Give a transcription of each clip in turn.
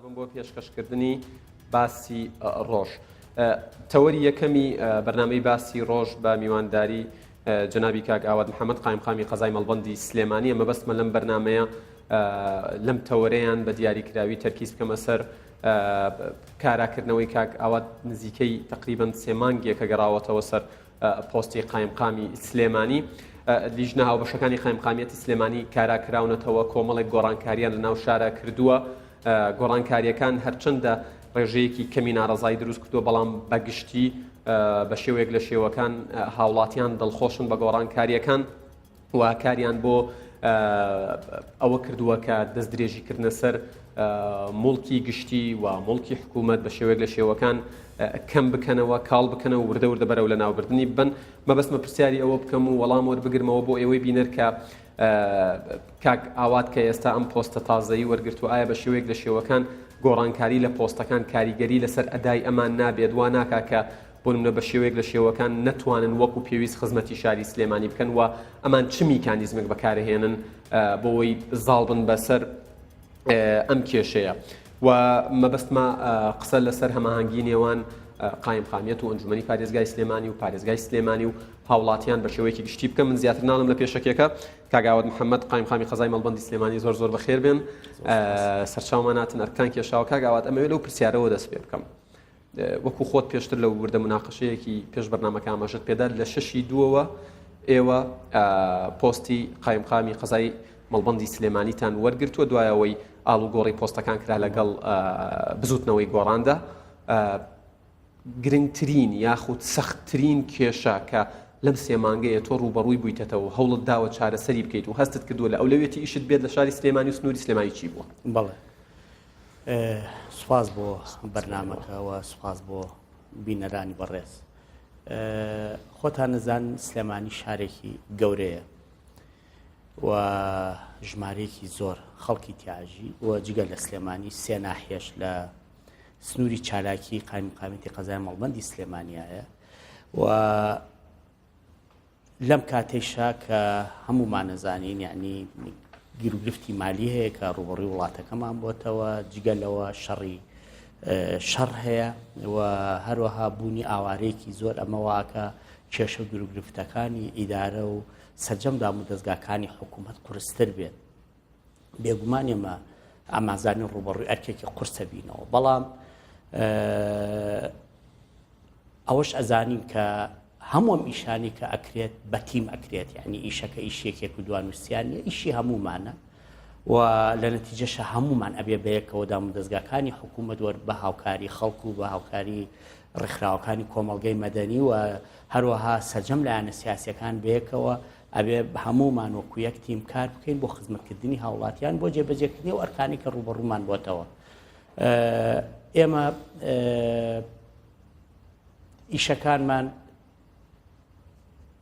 دەبم بۆ پێشکەشکردنی باسی ڕۆژ. تەوەری یەکەمی بەرنامەی باسی ڕۆژ بە میوانداری جەنابی کاک ئاواد محەممەد قایمقامی قەزای مەڵبەندی سلێمانی. ئەمە بەستمە لەم بەرنمەیە لەم تەوەرەیان بە دیاریکراوی تەرکیز بکەمە سەر کاراکردنەوەی کاک ئاواد نزیکەی تقریبەن 3 مانگێکە گەڕاوەتەوە سەر پۆستی قایمقامی سلێمانی. لیژنە هاوبەشەکانی قایمقامیەتی سلێمانی کاراکراونەتەوە کۆمەڵێک گۆڕانکاریان لە ناو شارە کردووە. گۆڕانکاریەکان هەرچەندە ڕێژەیەکی کەمی ناڕەزایی دروست کردووە، بەڵام بەگشتی بە شێوەیەک لە شێوەکان هاوڵاتیان دڵخۆشن بە گۆڕانکاریەکان و کاریان بۆ ئەوە کردووە کە دەست درێژیکردنە سەر مڵکی گشتی و مڵکی حکوومەت بە شێوەیەک لە شێوەکان کەم بکەنەوە، کاڵ بکەنەوە، وردە وردە بەرەو لە ناوبردننی بن. مەبەستمە پرسیاری ئەوە بکەم و وەڵام وەربگرمەوە بۆ ئێوەی بینەر کە کاک ئاواد کە ئێستا ئەم پۆستە تازایی وەرگرتو ئایا بە شێوەیەک لە شێوەکان گۆڕانکاری لە پۆستەکان کاریگەری لەسەر ئەدای ئەمان نابێت، وا ناکا کە بۆ نمونە بە شێوەیەک لە شێوەکان نەتوانن وەکو پێویست خزمەتی شاری سلێمانی بکەن و ئەمان چ میکانیزمێک بەکارهێنن بۆەوەی زاڵ بن بەسەر ئەم کێشەیە. و مەبەستمە قسە لەسەر هەماهەنگی نێوان قایمقامیەت و ئەنجومەنی پارێزگای سلێمانی و پارێزگای سلێمانی و هاوڵاتیان بە شێوەیەکی گشتی بکەم. من زیاتر ناڵم لە پێشەکێکە. کاک ئاواد محەممەد قایمقامی قەزای مەڵبەندی سلێمانی زۆر زۆر بەخێر بێن، سەرچاوماناتن ئەرکان کێشاوە. کاک ئاواد ئەمەوێت لەو پرسیارەوە دەست پێ بکەم. وەکو خۆت پێشتر لە وردە مناقەشەیەکی پێش بەرنامەکە ئاماژەت پێدا لە 6ی دووەوە ئێوە پۆستی قایمقامی قەزای مەڵبەندی سلێمانیتان وەرگرتووە، دوایەوەی ئاڵوگۆڕی پۆستەکان کرا لەگەڵ بزوتنەوەی گۆڕاندا. گرنگترین یاخود سەختترین کێشە کە لەم 3 مانگەیە تۆ ڕوبەڕووی بوویتەوە هەوڵت داوە چارەسەری بکەیت و هەستت کردووە لە ئەولەوێتی ئیشت بێت لە شاری سلێمانی و سنووری سلێمانی چی بووە؟ بەڵێ، سوپاس بۆ بەرنامەکەوە، سوپاس بۆ بینەرانی بەڕێز. خۆتان نەزان سلێمانی شارێکی گەورەیە و ژمارەیەکی زۆر خەڵکی تیاژی و جگە لە سلێمانی 3 ناحیەش لە سنووری چالاکی قایمقامەتی قەزای مەڵبەندی سلێمانیایە و لەم کاتێشا کە هەمومان نەزانین، یعنی گیرروگرفتی مالی هەیە کە ڕوبەڕووی وڵاتەکەمان بۆتەوە، جگە لەوە شەڕی شەڕ هەیە و هەروەها بوونی ئاوارەیەکی زۆر ئەمەواکە کێشە گیرروگرفتەکانی ئیدارە و سەرجەمدام و دەستگاکانی حکوومەت قورستر بێت. بێگومان ئێمە ئامازانی ڕوبەڕووی ئەرکێکی قورسە بینەوە، بەڵام ئەوەش ئەزانین کە هەموو ئیشانی کە ئەکرێت بە تیم ئەکرێت، یعنی ئیشەکە ئیشێکێک و دوانووسیانە ئیشی هەمومانە و لە نەتیجەشە هەمومان ئەبێ بەیەکەوە دام و دەستگاکانی حکوومەت وەر بە هاوکاری خەڵکو و بە هاوکاری ڕێکخراوەکانی کۆمەڵگەی مەدەنی و هەروەها سەرجەم لایەنە سیاسیەکان بەیەکەوە ئەبێ هەمومان وەکو یەک تیم کار بکەین بۆ خزمەتکردنی هاوڵاتیان بۆ جێبەجێکردنی و ئەرکانی کە ڕوبەڕوومان بۆتەوە. ئێمە ئیشەکانمان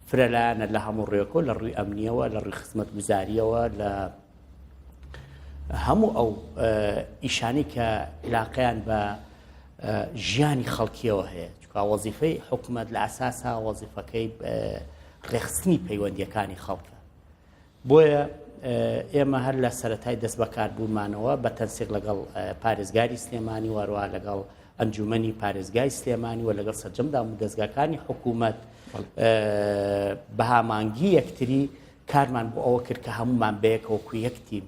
فرەلایەنە لە هەموو ڕێکۆ، لە ڕووی ئەمنیەوە، لە ڕووی خزمەت گوزاریەوە، لە هەموو ئەو ئیشانی کە علاقەیان بە ژیانی خەڵکیەوە هەیە، چونکە وەزیفەی حکوومەت لە ئاساسا وەزیفەکەی ڕێخستنی پەیوەندیەکانی خەڵکە. بۆیە ئێمە هەر لە سەرەتای دەست بەکار بوومانەوە بە تەنسیق لەگەڵ پارێزگاری سلێمانی وەروە لەگەڵ ئەنجومەنی پارێزگای سلێمانی و لەگەڵ سەرجەمدام و دەستگاکانی حکوومەت بە هامانگی یەکتری کارمان بۆ ئەوە کرد کە هەمومان بەیەکەوەکو یەک تیم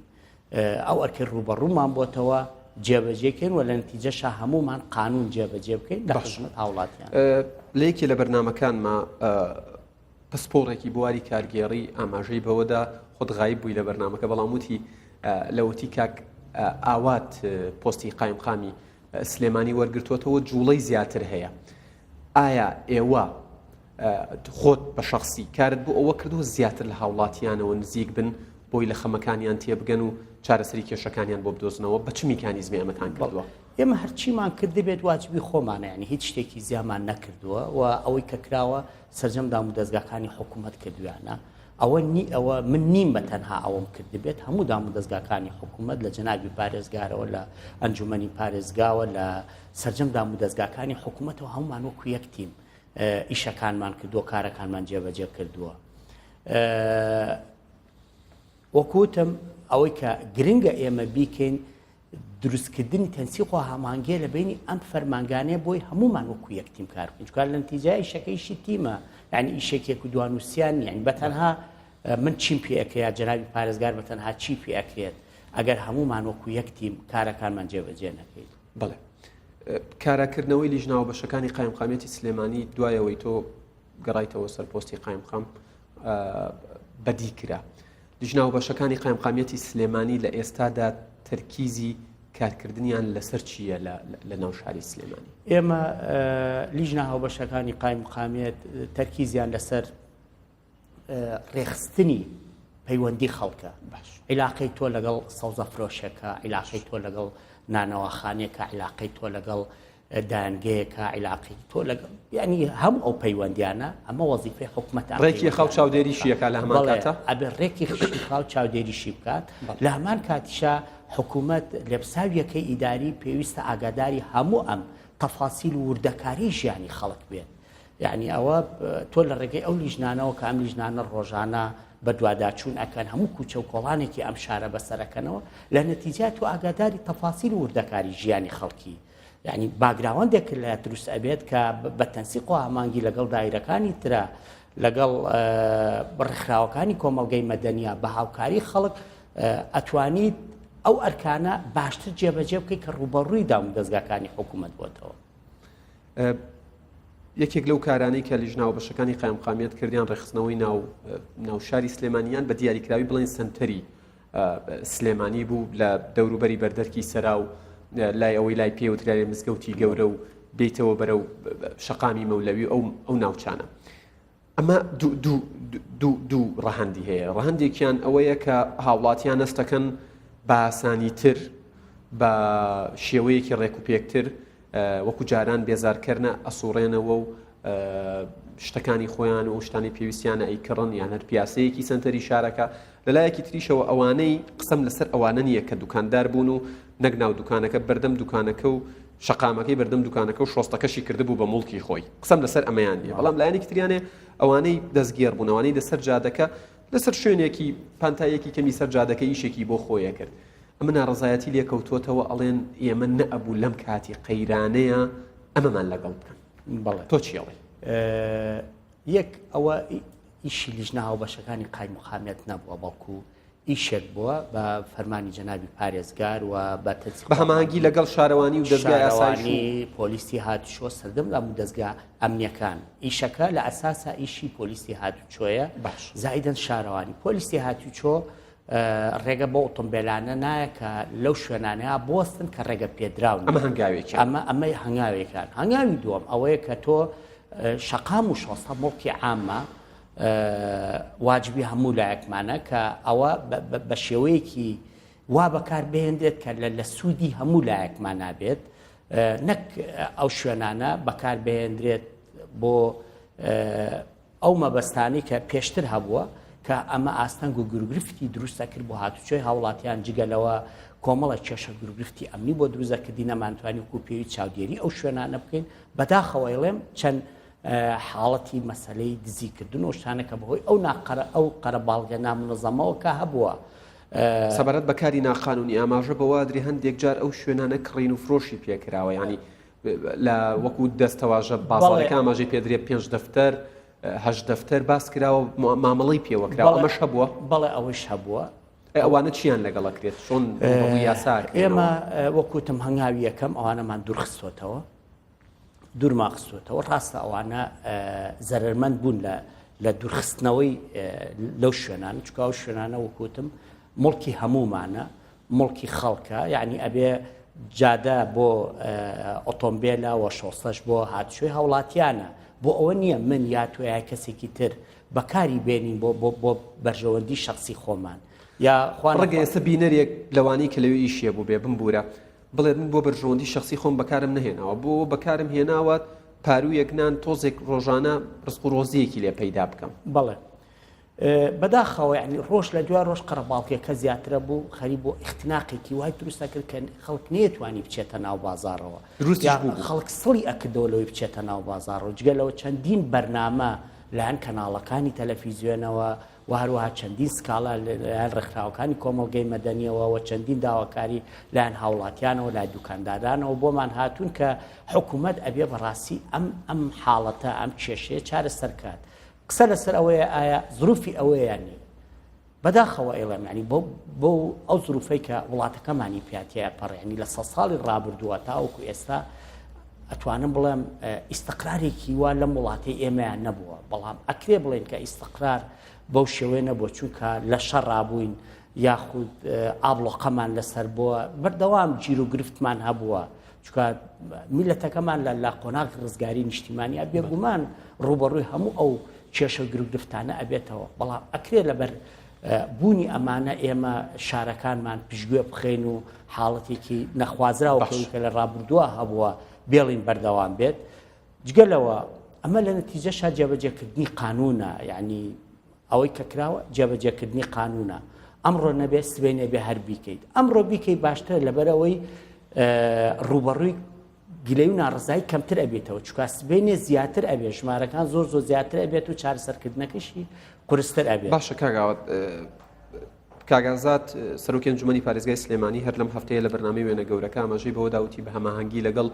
ئەو ئەرکە ڕوبەڕوومان بۆتەوە جێبەجێکەین و لە نتیجەشە هەمومان قانون جێبەجێ بکەین لە خزمەت هاوڵاتیان. لەیەکی لە بەرنامەکانمە پسپۆڕێکی بواری کارگێڕی ئاماژەی بەوەدا خۆت غایب بووی لە بەرنامەکە، بەڵام وتی لەوتی کاک ئاوات پۆستی قایمقامی سلێمانی وەرگرتووەتەوە جوڵەی زیاتر هەیە. ئایا ئێوە خۆت بە شخصی کارت بۆ ئەوە کردووە زیاتر لە هاوڵاتیانەوە نزیک بن بۆی لە خەمەکانیان تێبگەن و چارەسەری کێشەکانیان بۆ بدۆزنەوە؟ بە چ میکانیزمی ئەمەتان کردووە؟ ئێمە هەرچیمان کرد دەبێت واجبی خۆمانە، یعنی هیچ شتێکی زیامان نەکردووە و ئەوەی کە کراوە سەرجەمدام و دەستگاکانی حکوومەت کردویانە. ئەوە من نیم بە تەنها ئەوەم کرد دەبێت هەموو دام و دەستگاکانی حکوومەت لە جەنابی پارێزگارەوە، لە ئەنجومەنی پارێزگاوە، لە سەرجەمدام و دەستگاکانی حکوومەتەوە هەمومان وەکو یەک تیم ئیشەکانمان کردووە، کارەکانمان جێبەجێ کردووە. وەکوتم ئەوەی کە گرنگە ئێمە بیکەین دروستکردنی تەنسیق و هەمانگێ لە بینی ئەم فەرمانگانەیە بۆی هەمومان وەکو یەکتیم کار بکەین چونکە لە نتیجای ئیشەکەیشی تیمە یعنی ئیشێکێک و دوانووسیان یعنی بەتەنها من چیم پێ ئەەکەیە جەنابی پارێزگار بەتەنها چی پێ ئەکرێت ئەگەر هەمومان وەکو یەکتیم کارەکانمان جێبەجێ نەکەین. بەڵێ کاراکردنەوەی لیژناوە بەشەکانی قایمقامەتی سلێمانی دوایەوەی تۆ گەڕایتەوە سەر پۆستی قایمقام بەدی کرا. لیژناوە بەشەکانی قایمقامەتی سلێمانی لە ئێستادا تەرکیزی کارکردنیان لەسەر چییە لە ناو شاری سلێمانی؟ ئێمە لیژنە هاوبەشەکانی قایمقامێت تەرکیزیان لەسەر ڕێخستنی پەیوەندی خەڵکە باش عیلاقەی تۆ لەگەڵ سەوزە فرۆشەکە عیلاقەی تۆ لەگەڵ نانەوەخانێکە عیلاقەی تۆ لەگەڵ دانگەیەکە عیلاقی تۆ لەگەڵ یعنی هەموو ئەو پەیوەندیانە ئەمە وەزیفەی حکومەتە ڕێکی خەڵک چاودێریشیەکە لە هەمان کاتە ئەبێ ڕێکی خەڵک چاودێریشی بکات لە هەمان کاتیشە حکوومەت لێبساویەکەی ئیداری پێویستە ئاگاداری هەموو ئەم تەفاسیل و وردەکاری ژیانی خەڵک بێت یعنی ئەوە تۆ لە ڕێگەی ئەو لیژنانەوە کە ئەم لیژنانە ڕۆژانە بە دوواداچوون ئەکەن هەموو کوچە و کۆڵانێکی ئەم شارە بەسەرەکەنەوە لە نەتیجات تۆ ئاگاداری تەفاسیل و وردەکاری ژیانی خەڵکی یعنی باگراوەندێک لە دروست ئەبێت کە بە تەنسیق و هەمانگی لەگەڵ دایرەکانی ترە لەگەڵ ڕێکخراوەکانی کۆمەڵگەی مەدەنیە بە هاوکاری خەڵک ئەتوانیت ئەو ئەرکانە باشتر جێبەجێ بکەیت کە ڕوبەڕووی داوم دەستگاکانی حکوومەت بۆتەوە. یەکێک لەو کارانەی کە لیژناوە بەشەکانی قایمقامێت کردیان ڕێخستنەوەی ناو شاری سلێمانیان بە دیاریکراوی بڵێن سنتەری سلێمانی بوو لە دەوروبەری بەردەرکی سەرا و لای ئەوەی لای پێوترای مزگەوتی گەورە و بیتەوە بەرەو شەقامی مەولەوی ئەو ناوچانە. ئەمە دوو ڕەهەندی هەیە. ڕەهەندێکیان ئەوەیە کە هاوڵاتیان هەستەکەن بە ئاسانیتر بە شێوەیەکی ڕێکوپێکتر وەکو جاران بێزارکردنە ئەسوڕێنەوە و شتەکانی خۆیان و شتانی پێویستیانە ئەیکڕن یان هەر پیاسەیەکی سنتەری شارەکە لەلایەکی تریشەوە ئەوانەی قسەم لەسەر ئەوانە نییە کە دوکاندار بوون و نەگناو دوکانەکە بەردەم دوکانەکە و شەقامەکەی بەردەم دوکانەکە و شۆستەکەشی کردبوو بە موڵکی خۆی قسەم لەسەر ئەمەیان نیە بەڵام لایەنێکی تریانێ ئەوانەی دەستگێر بوون ئەوانەی لەسەر جادەکە لەسەر شوێنێکی پانتایەکی کەمی سەر جادەکە ئیشێکی بۆ خۆیە کرد ئەمە ناڕزایەتی لێکەوتووەتەوە ئەڵێن ئێمە نەئەبوو لەم کاتی قەیرانەیە ئەمەمان لەگەڵ بکەن بەڵێ تۆ چیڵێ یەک ئەوە ئیشی لیژنە هاوبەشەکانی قایمقامێت نەبووە بەڵکو ئیشێک بووە بە فەرمانی جەنابی پارێزگار و بە هەماهەنگی لەگەڵ شارەوانی و دەستگای ئاسایی پۆلیسی هاتوچۆ سەردەم لە دەستگا ئەمنیەکان ئیشەکە لە ئەساسا ئیشی پۆلیسی هاتوچۆیە باش زائیدەن شارەوانی پۆلیسی هاتوچۆ ڕێگە بۆ ئۆتۆمبیلانە نایە کە لەو شوێنانەیە بۆستن کە ڕێگە پێدراون ئەمە هەنگاوێکی ئەمەی هەنگاوێکان هەنگاوی دووەم ئەوەیە کە تۆ شەقام و شۆستە مڵکی عامە واجبی هەموو لایەکمانە کە ئەوە بە شێوەیەکی وا بەکار بهێنرێت کە لە سوودی هەموو لایەکمان نابێت نەک ئەو شوێنانە بەکار بهێنرێت بۆ ئەو مەبەستانی کە پێشتر هەبووە کە ئەمە ئاستەنگ و گروگرفتی دروستە کرد بۆ هاتوچۆی هاوڵاتیان جگەلەوە کۆمەڵە کێشە گروگرفتی ئەمنی بۆ دروستەکردی نەمانتوانی وکو پێوی چاودێری ئەو شوێنانە بکەین بەداخەوەیڵێم چەند حاڵەتی مەسەلەی دزیکردن و شتانەکە بەهۆی ئەو قەرەباڵغە نامنەزەمەوە کە هەبووە سەبارەت بەکاری ناقانونی ئاماژە بەوادری هەندێک جار ئەو شوێنانە کڕین و فرۆشی پێکراوە ینی لە وەکو دەستەواژە بازاڕەکە ئاماژەی پێدرێ 5 دەفتەر 8 دەفتەر باس کراوە مامەڵی پێوەکراوە ئەمەش هەبووە بەڵێ ئەوەش هەبووە ئەوانە چیان لەگەڵەکرێت چۆن یاساک ئێمە وەکوتم هەنگاوی یەکەم ئەوانەمان دوورخستوتەوە دوورماخستوتەوە ڕاستە ئەوانە زەرمەند بوون لە دوورخستنەوەی لەو شوێنانە چکە ئەو شوێنانە وەکوتم مڵکی هەمومانە مڵکی خەڵکە یعنی ئەبێ جادە بۆ ئۆتۆمبیلە و شۆستەش بۆ هاتوچۆی هاوڵاتیانە بۆ ئەوە نییە من یا تۆ یا کەسێکی تر بەکاری بێنین بۆ بەرژەوەندی شخصی خۆمان یا ڕگە ئێستا بینەرێک لەوانی کە لەوێ ئیشیە بوو بێ بمبورە بڵێ من بۆ بەرژەوەندی شخصی خۆم بەکارم نهێناوە بۆ بەکارم هێناوە پارویەک نان تۆزێک ڕۆژانە ڕزق و ڕۆزیەکی لێ پەیدا بکەم بەڵێ بەداخەوە یعنی ڕۆژ لە دوای ڕۆژ قەرەباڵغیەکە زیاترە بوو خەریب بۆ اختناقێکی وای دروستە کرد کە خەڵک نەیەتوانی بچێتە ناو بازاڕەوە خەڵک سڵی ئەکردەوە لەوەی بچێتە ناو بازاڕەوە جگەلەوە چەندین بەرنامە لەەن کەناڵەکانی تەلەڤیزیۆنەوە و هەروەها چەندین سکاڵا لایەن ڕێکخراوەکانی کۆمەڵگەی مەدەنیەوە و چەندین داواکاری لایەن هاوڵاتیانەوە لای دوکاندارانەوە بۆمان هاتوون کە حکوومەت ئەبێ بەڕاستی ئەم حاڵەتە ئەم کێشەیە چارەسەرکات. قسە لەسەر ئەوەیە ئایا زروفی ئەوەیانی بەداخەوە ئێڵێم ینی بۆ ئەو زروفەی کە وڵاتەکەمانی پیاتەیە پەڕێنی لە 100 ساڵی ڕابردووە تاوەکو ئێستا ئەتوانم بڵێم ئیستقرارێکی وا لەم وڵاتی ئێمەیان نەبووە، بەڵام ئەکرێ بڵێن کە ئیستقرار بەو شێوەیە نەبووە چونکە لە شەڕ ڕابووین یاخود ئابڵۆقەمان لەسەر بووە بەردەوام گیر و گرفتمان هەبووە چونکە میلەتەکەمان لە قۆناغ ڕزگاری نیشتیمانیە بێگومان ڕوبەڕووی هەموو ئەو کێشە و گرفتانە ئەبێتەوە، بەڵام ئەکرێ لەبەر بوونی ئەمانە ئێمە شارەکانمان پشتگوێ بخێن و حاڵەتێکی نەخوازراوەکەی کە لە ڕابردووە هەبووە بێڵین بەردەوام بێت. جگەلەوە ئەمە لە نەتیجەشا جێبەجێکردنی قانونە، یعنی ئەوەی کە کراوە جێبەجێکردنی قانونە. ئەمڕۆ نەبێت سبەی نەبێ هەر بیکەیت، ئەمڕۆ بیکەی باشتر لەبەرەوەی ڕوبەڕووی گلەی و ناڕزایی کەمتر ئەبێتەوە چونکە سبەینێ زیاتر ئەبێ ژمارەکان زۆر زیاتر ئەبێت و چارەسەرکردنەکەشی قورستر ئەبێت. باشە کاگاوت کاگازات سەرۆکی ئەنجومەنی پارێزگای سلێمانی هەر لەم هەفتەیە لە بەرنامەی وێنە گەورەکە ئاماژەی بەوە داوتی بە هەماهەنگی لەگەڵ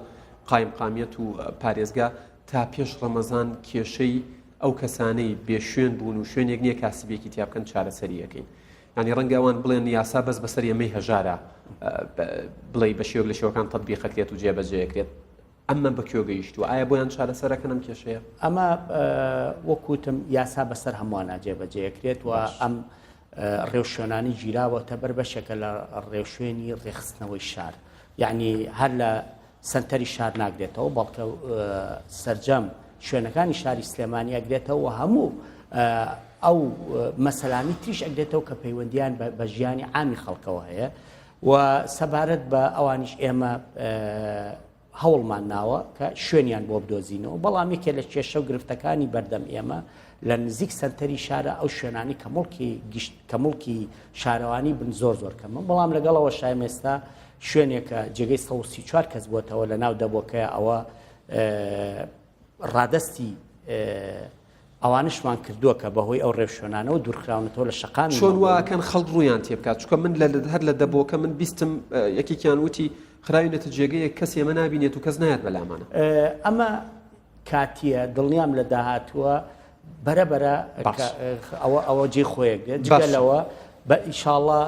قایمقامیەت و پارێزگا تا پێش ڕەمەزان کێشەی ئەو کەسانەی بێشوێن بوون و شوێنێک نییە کاسبێکی تیا بکەن چارەسەریەکەین. ینی ڕەنگەوان بڵێن یاسا بەس بەسەر ئێمەی هەژارە بڵێ بە شێوەک لە شێوەکان تەطبیقەکرێت و جێبەجێکرێت. ئەمە بەکوێ گەیشتووە؟ ئایا بۆیان چارەسەرەکەن ئەم کێشەیە؟ ئەمە وەکوتم یاسا بەسەر هەمووان جێبەجێکرێت و ئەم ڕێوشێنانی گیراوەتە بەر بەشێکە لە ڕێوشێنی ڕێخستنەوەی شار، یعنی هەر لە سنتەری شار ناگرێتەوە بەڵکە سەرجەم شوێنەکانی شاری سلێمانی ئەگرێتەوە هەموو ئەو مەسەلانی تریش ئەگرێتەوە کە پەیوەندیان بە ژیانی عامی خەڵکەوە هەیە و سەبارەت بە ئەوانیش ئێمە هەوڵمان ناوە کە شوێنیان بۆ بدۆزینەوە، بەڵام یەکێ لە کێشە و گرفتەکانی بەردەم ئێمە لە نزیک سنتەری شارە ئەو شوێنانی کە مڵکی شارەوانی بن زۆر کەمە، بەڵام لەگەڵەوە شایم ئێستا شوێنێکە جێگەی 134 کەس بووەتەوە لە ناو دەبۆکەیە ئەوە ڕادەستی ئەوانشمان کردووە کە بەهۆی ئەو ڕێوشێنانەوە دوورخراونەوە لە شەقام چۆن واکەن خەڵک ڕوویان تێ بکات چونکە من هەر لە دەبۆکە من بیستم یەکێکیان وتی خراوینێتە جێگەیە کەس ئێمە نابینێت و کەس نایەت بەلامانە. ئەمە کاتیە دڵنیام لە داهاتووە بەرەبەرە ئەوە جێ خۆیەک دێت جگەلەوە بە ئیشاڵڵا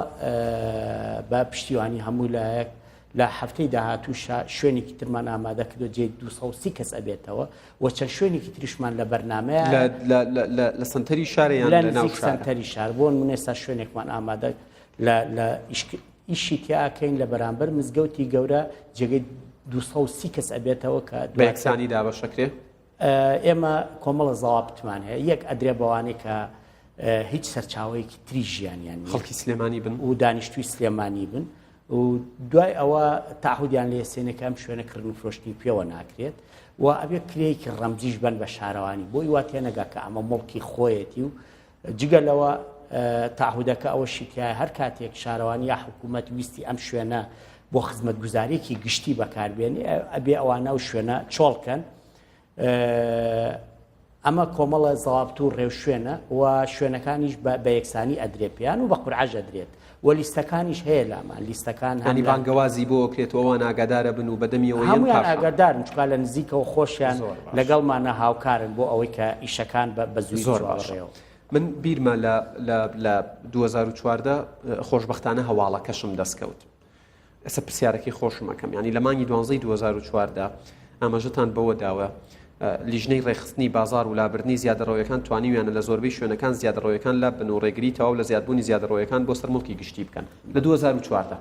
بە پشتیوانی هەموو لایەک لە هەفتەی داهاتووشە شوێنێکی ترمان ئامادە کردو جێ 230 کەس ئەبێتەوە و چەند شوێنێکی تریشمان لە بەرنامەیە لە سنتەری شارەیان لە ناو سنتەری شار بۆن من ئێستا شوێنێکمان ئامادە لە ئیشی تیاکەین لە بەرامبەر مزگەوتی گەورە جێگەی 230 کەس ئەبێتەوە کە بە یەکسانی دابەشەکرێ. ئێمە کۆمەڵە زەوابتمان هەیە، یەک ئەدرێ بەوانەی کە هیچ سەرچاوەیەکی تری ژیانیان خەڵکی سلێمانی بن و دانیشتووی سلێمانی بن و دوای ئەوە تاحودیان لە سێنەکەم شوێنەکردن فرۆشتی پێوە ناکرێت و ئەبێ کرێکی ڕەمزیش بن بە شارەوانی بۆی وا تێنەگا کە ئەمە مڵکی خۆیەتی و جگەلەوە تاحودەکە ئەوەشی تایە هەر کاتێک شارەوانی یا حکوومەت ویستی ئەم شوێنە بۆ خزمەتگوزارێکی گشتی بەکاربێنێ ئەبێ ئەوانە و شوێنە چۆڵکەن. ئەمە کۆمەڵە زەوابت و ڕێو شوێنە و شوێنەکانیش بە یەکسانی ئەدرێپیان و بە قورعەژ ئەدرێت و لیستەکانیش هەیە لامان لیستەکان هەنی بانگەوازی بۆ کرێتەوەوان ئاگادارە بن و بەدەمیەوە هەمویان ئاگادارن چکا لە نزیکەوە خۆشیان لەگەڵمانە هاوکارن بۆ ئەوەی کە ئیشەکان بە زووی زۆر ڕێەوە. من بیرمە لە 2014 خۆشبەختانە هەواڵەکەشم دەستکەوت. ئەسە پرسیارەکەی خۆشمەکەم، ینی لە مانگی 2014 ئاماژەتان بەوە داوە لیژنەی ڕێخستنی بازار و لابردنی زیادەڕەویەکان توانیویانە لە زۆربەی شوێنەکان زیادەڕەویەکان لە بن و ڕێگریتەوە لە زیادبوونی زیادەڕەویەکان بۆ سەر مڵکی گشتی بکەن لە 2014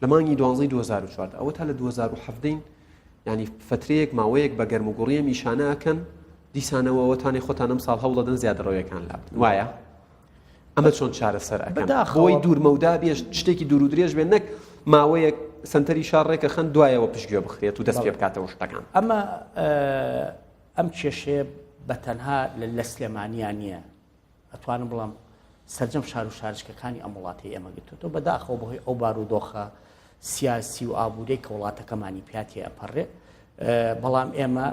لە مانگی 2014 ئەوە تا لە 2017 ینی فترەیەک ماوەیەک بە گەرم و گوڕیە میشانەکەن دیسانەوەتانی خۆتان ئەم ساڵ هەوڵەدەن زیادەڕەویەکان لابن وایە؟ ئەمە چۆن چارەسەر ئەەکەن بۆی دوورمەودا بێش شتێکی دوور و درێژ بێن نەک ماوەیەک سنتەری شارڕێکە خەن دوایەوە پشتگوێ بخرێت و دەست پێ بکاتەوە شتەکان. ئەم کێشەیە بە تەنها لە سلێمانیان نییە، ئەتوانم بڵام سەرجەم شار و شارچکەکانی ئەم وڵاتی ئێمە گرتوتەوە بەداخەوە بەهۆی ئەو بارودۆخە سیاسی و ئابوورەی کە وڵاتەکەمانی پیاتی ئەپەڕێ، بەڵام ئێمە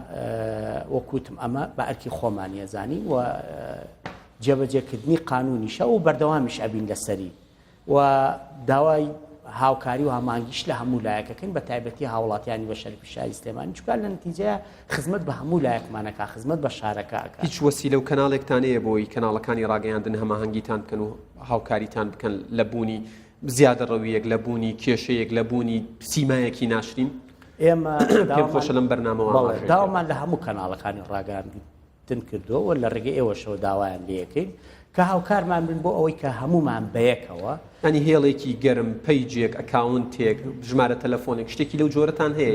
وەکوتم ئەمە بە ئەرکی خۆمانیە زانی و جێبەجێکردنی قانونیشە و بەردەوامیش ئەبین لەسەری و داوای هاوکاری و هەمانگیش لە هەموو لایەکەکەن بە تایبەتی هاوڵاتیانی بە شەریف شاری سلێمانی چونکە لە نتیجەیە خزمەت بە هەموو لایەکمانەکە خزمەت بە شارەکەکە هیچ وەسیلە و کەناڵێکتانەیە بۆی کەناڵەکانی ڕاگەیاندن هەماهەنگیتان بکەن و هاوکاریتان بکەن لە بوونی زیادە ڕەویەک لە بوونی کێشەیەک لە بوونی سیمایەکی ناشرین ئێمە پێم خۆشە لەم بەرنامەوە داوامان لە هەموو کەناڵەکانی ڕاگەاندن کردووە لە ڕێگەی ئێوەشەوە داوایان لەکەین کە هاوکارمان بن بۆ ئەوەی کە هەمومان بەیەکەوە ینی هێڵێکی گەرم پەیجێک ئەکاونتێک ژمارە تەلەفۆنێک شتێکی لەو جۆرەتان هەیە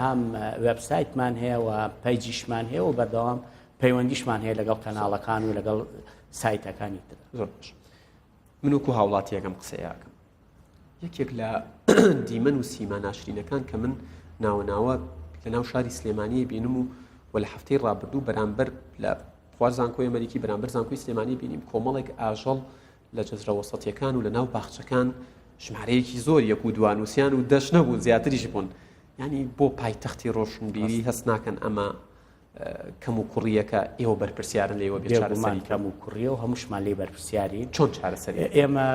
هەم وێبسایتمان هەیە و پەیجیشمان هەیە و بەردەوام پەیوەندیشمان هەیە لەگەڵ کەناڵەکان و لەگەڵ سایتەکانی تر زۆر باش من وەکو هاوڵاتیەکەم قسەیەکەم یەکێک لە دیمەن و سیما ناشرینەکان کە من ناوەناوە لە ناو شاری سلێمانی بینم و لە هەفتەی ڕابردوو بەرامبەر لە خوار زانکۆی ئەمریکی بەرامبەر زانکۆی سلێمانی بینیم کۆمەڵێک ئاژەڵ لە جەزرە وەسەطیەکان و لە ناو باخچەکان ژمارەیەکی زۆر یەک و دوانوسیان و دەش نەبوون زیاتریش بوون ینی بۆ پایتەختی ڕۆشنبیری هەست ناکەن ئەمە کەم و کوڕیەکە ئێوە بەرپرسیارن لێوە بێ چارەسەری کەم و کوڕیە و هەمووشمان لێ بەرپرسیارین چۆن چارەسەری ئێمە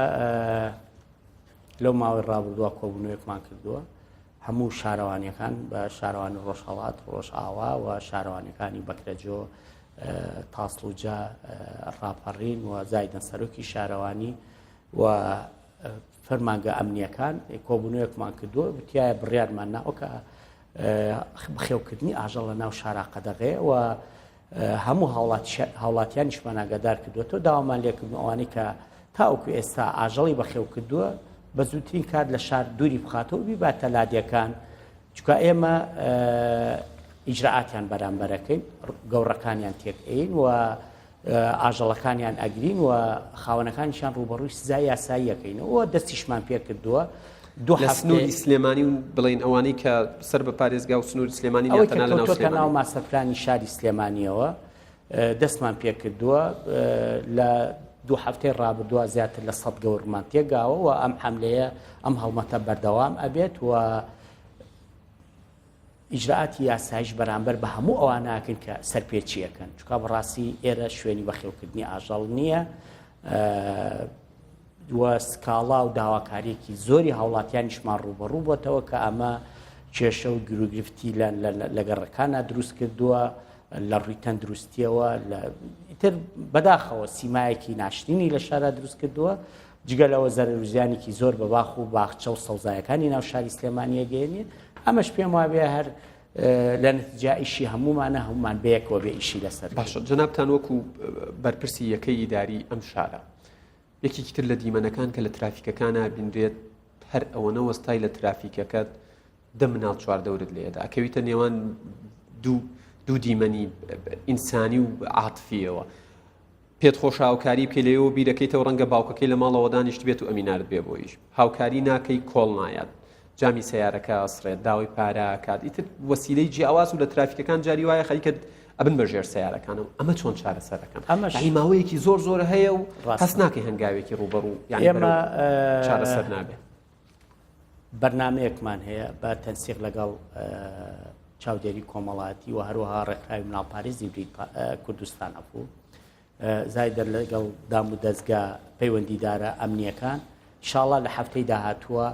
لەو ماوەی ڕابردووە کۆبوونەوەیەکمان کردووە هەموو شارەوانیەکان بە شارەوانی ڕۆژهەڵات ڕۆژئاوا و شارەوانەکانی بەکرەجۆ تاسڵوجا ڕاپەڕین و زایدەن سەرۆکی شارەوانی و فەرمانگە ئەمنیەکان کۆبوونەوەیەکمان کردووە وتیایە بڕیارمان ناوە کە بەخێوکردنی ئاژەڵ لە ناو شارە قەدەغێ و هەموو هاوڵاتیانیشمان ئاگادار کردووەتەوە داوامان لێکردن ئەوانەی کە تاوەکو ئێستا ئاژەڵی بەخێو کردووە بە زووترین کات لە شار دووری بخاتەوە بیباتە لادیەکان چونکە ئێمە ئیجرعاتیان بەرامبەرەکەین گەوڕەکانیان تێکئین و ئاژەڵەکانیان ئەگرین و خاوەنەکانیشان ڕوبەڕووی سزای یاساییەکەینەوە دەستیشمان پێ کردووە لە سنووری سلێمانی و بڵین ئەوانەی کە سەر بە پارێزگا و سنووری سلێمانی نیاتەنە لە ناو ماسەرپلانی شاری سلێمانیەوە دەستمان پێ کردووە لە دوو هەفتەی ڕابردووە زیاتر لە 100 گەورمان تێگاوە و ئەم حەملەیە ئەم هەڵمەتە بەردەوام ئەبێت و ئیجرعاتی یاساییش بەرامبەر بە هەموو ئەواناکەن کە سەرپێچیەکەن چونکە بەڕاستی ئێرە شوێنی بەخێوکردنی ئاژەڵ نییە و سکاڵا و داواکاریەکی زۆری هاوڵاتیانیشمان ڕوبەڕوو بۆتەوە کە ئەمە کێشە و گروگرفتی لە گەڕەکانە دروست کردووە لە ڕووی تەندروستیەوە ئیتر بەداخەوە سیمایەکی ناشرینی لە شارە دروست کردووە جگەلەوە زەرورزیانێکی زۆر بە باخ و باخچە و سەوزایەکانی ناو شاری سلێمانیە گەێنێت ئەمەش پێم وابێ هەر لە نەتیجە ئیشی هەمومانە هەمومان بەیەکەوە بێ ئیشی لەسەر باشە جەنابتان وەکو بەرپرسی یەکەی ئیداری ئەم شارە یەکێکی تر لە دیمەنەکان کە لە ترافیکەکانە بینرێت هەر ئەوەنە وەستای لە ترافیکەکەت دە مناڵ چوار دەورت لێدا ئەکەویتە نێوان دوو دیمەنی ئینسانی و عاتفیەوە پێت خۆش هاوکاری پێلەوە بیرەکەیتەوە ڕەنگە باوکەکەی لە ماڵەوە دانیشت بێت و ئەمینارت بێ بۆیش هاوکاری ناکەی کۆڵ نایات جامی سیارەکە ئەسڕێت داوای پاراکات ئیتر وەسیلەی جیاواز و لە ترافیکەکان جاری وایە خەریکە ئەبن بەژێر سیارەکانەوە ئەمە چۆن چارەسەرەکەن ماوەیەکی زۆر هەیە و هەست ناکەی هەنگاوێکی ڕوبەڕوو ئێمە چارەسەر نابێت بەرنامەیەکمان هەیە بە تەنسیق لەگەڵ چاودێری کۆمەڵاتی و هەروەها ڕێکخراوی مناڵپارێزی کوردستان ئەفوو زایدە لەگەڵ دام و دەستگا پەیوەندیدارە ئەمنیەکان ئینشاڵڵا لە هەفتەی داهاتووە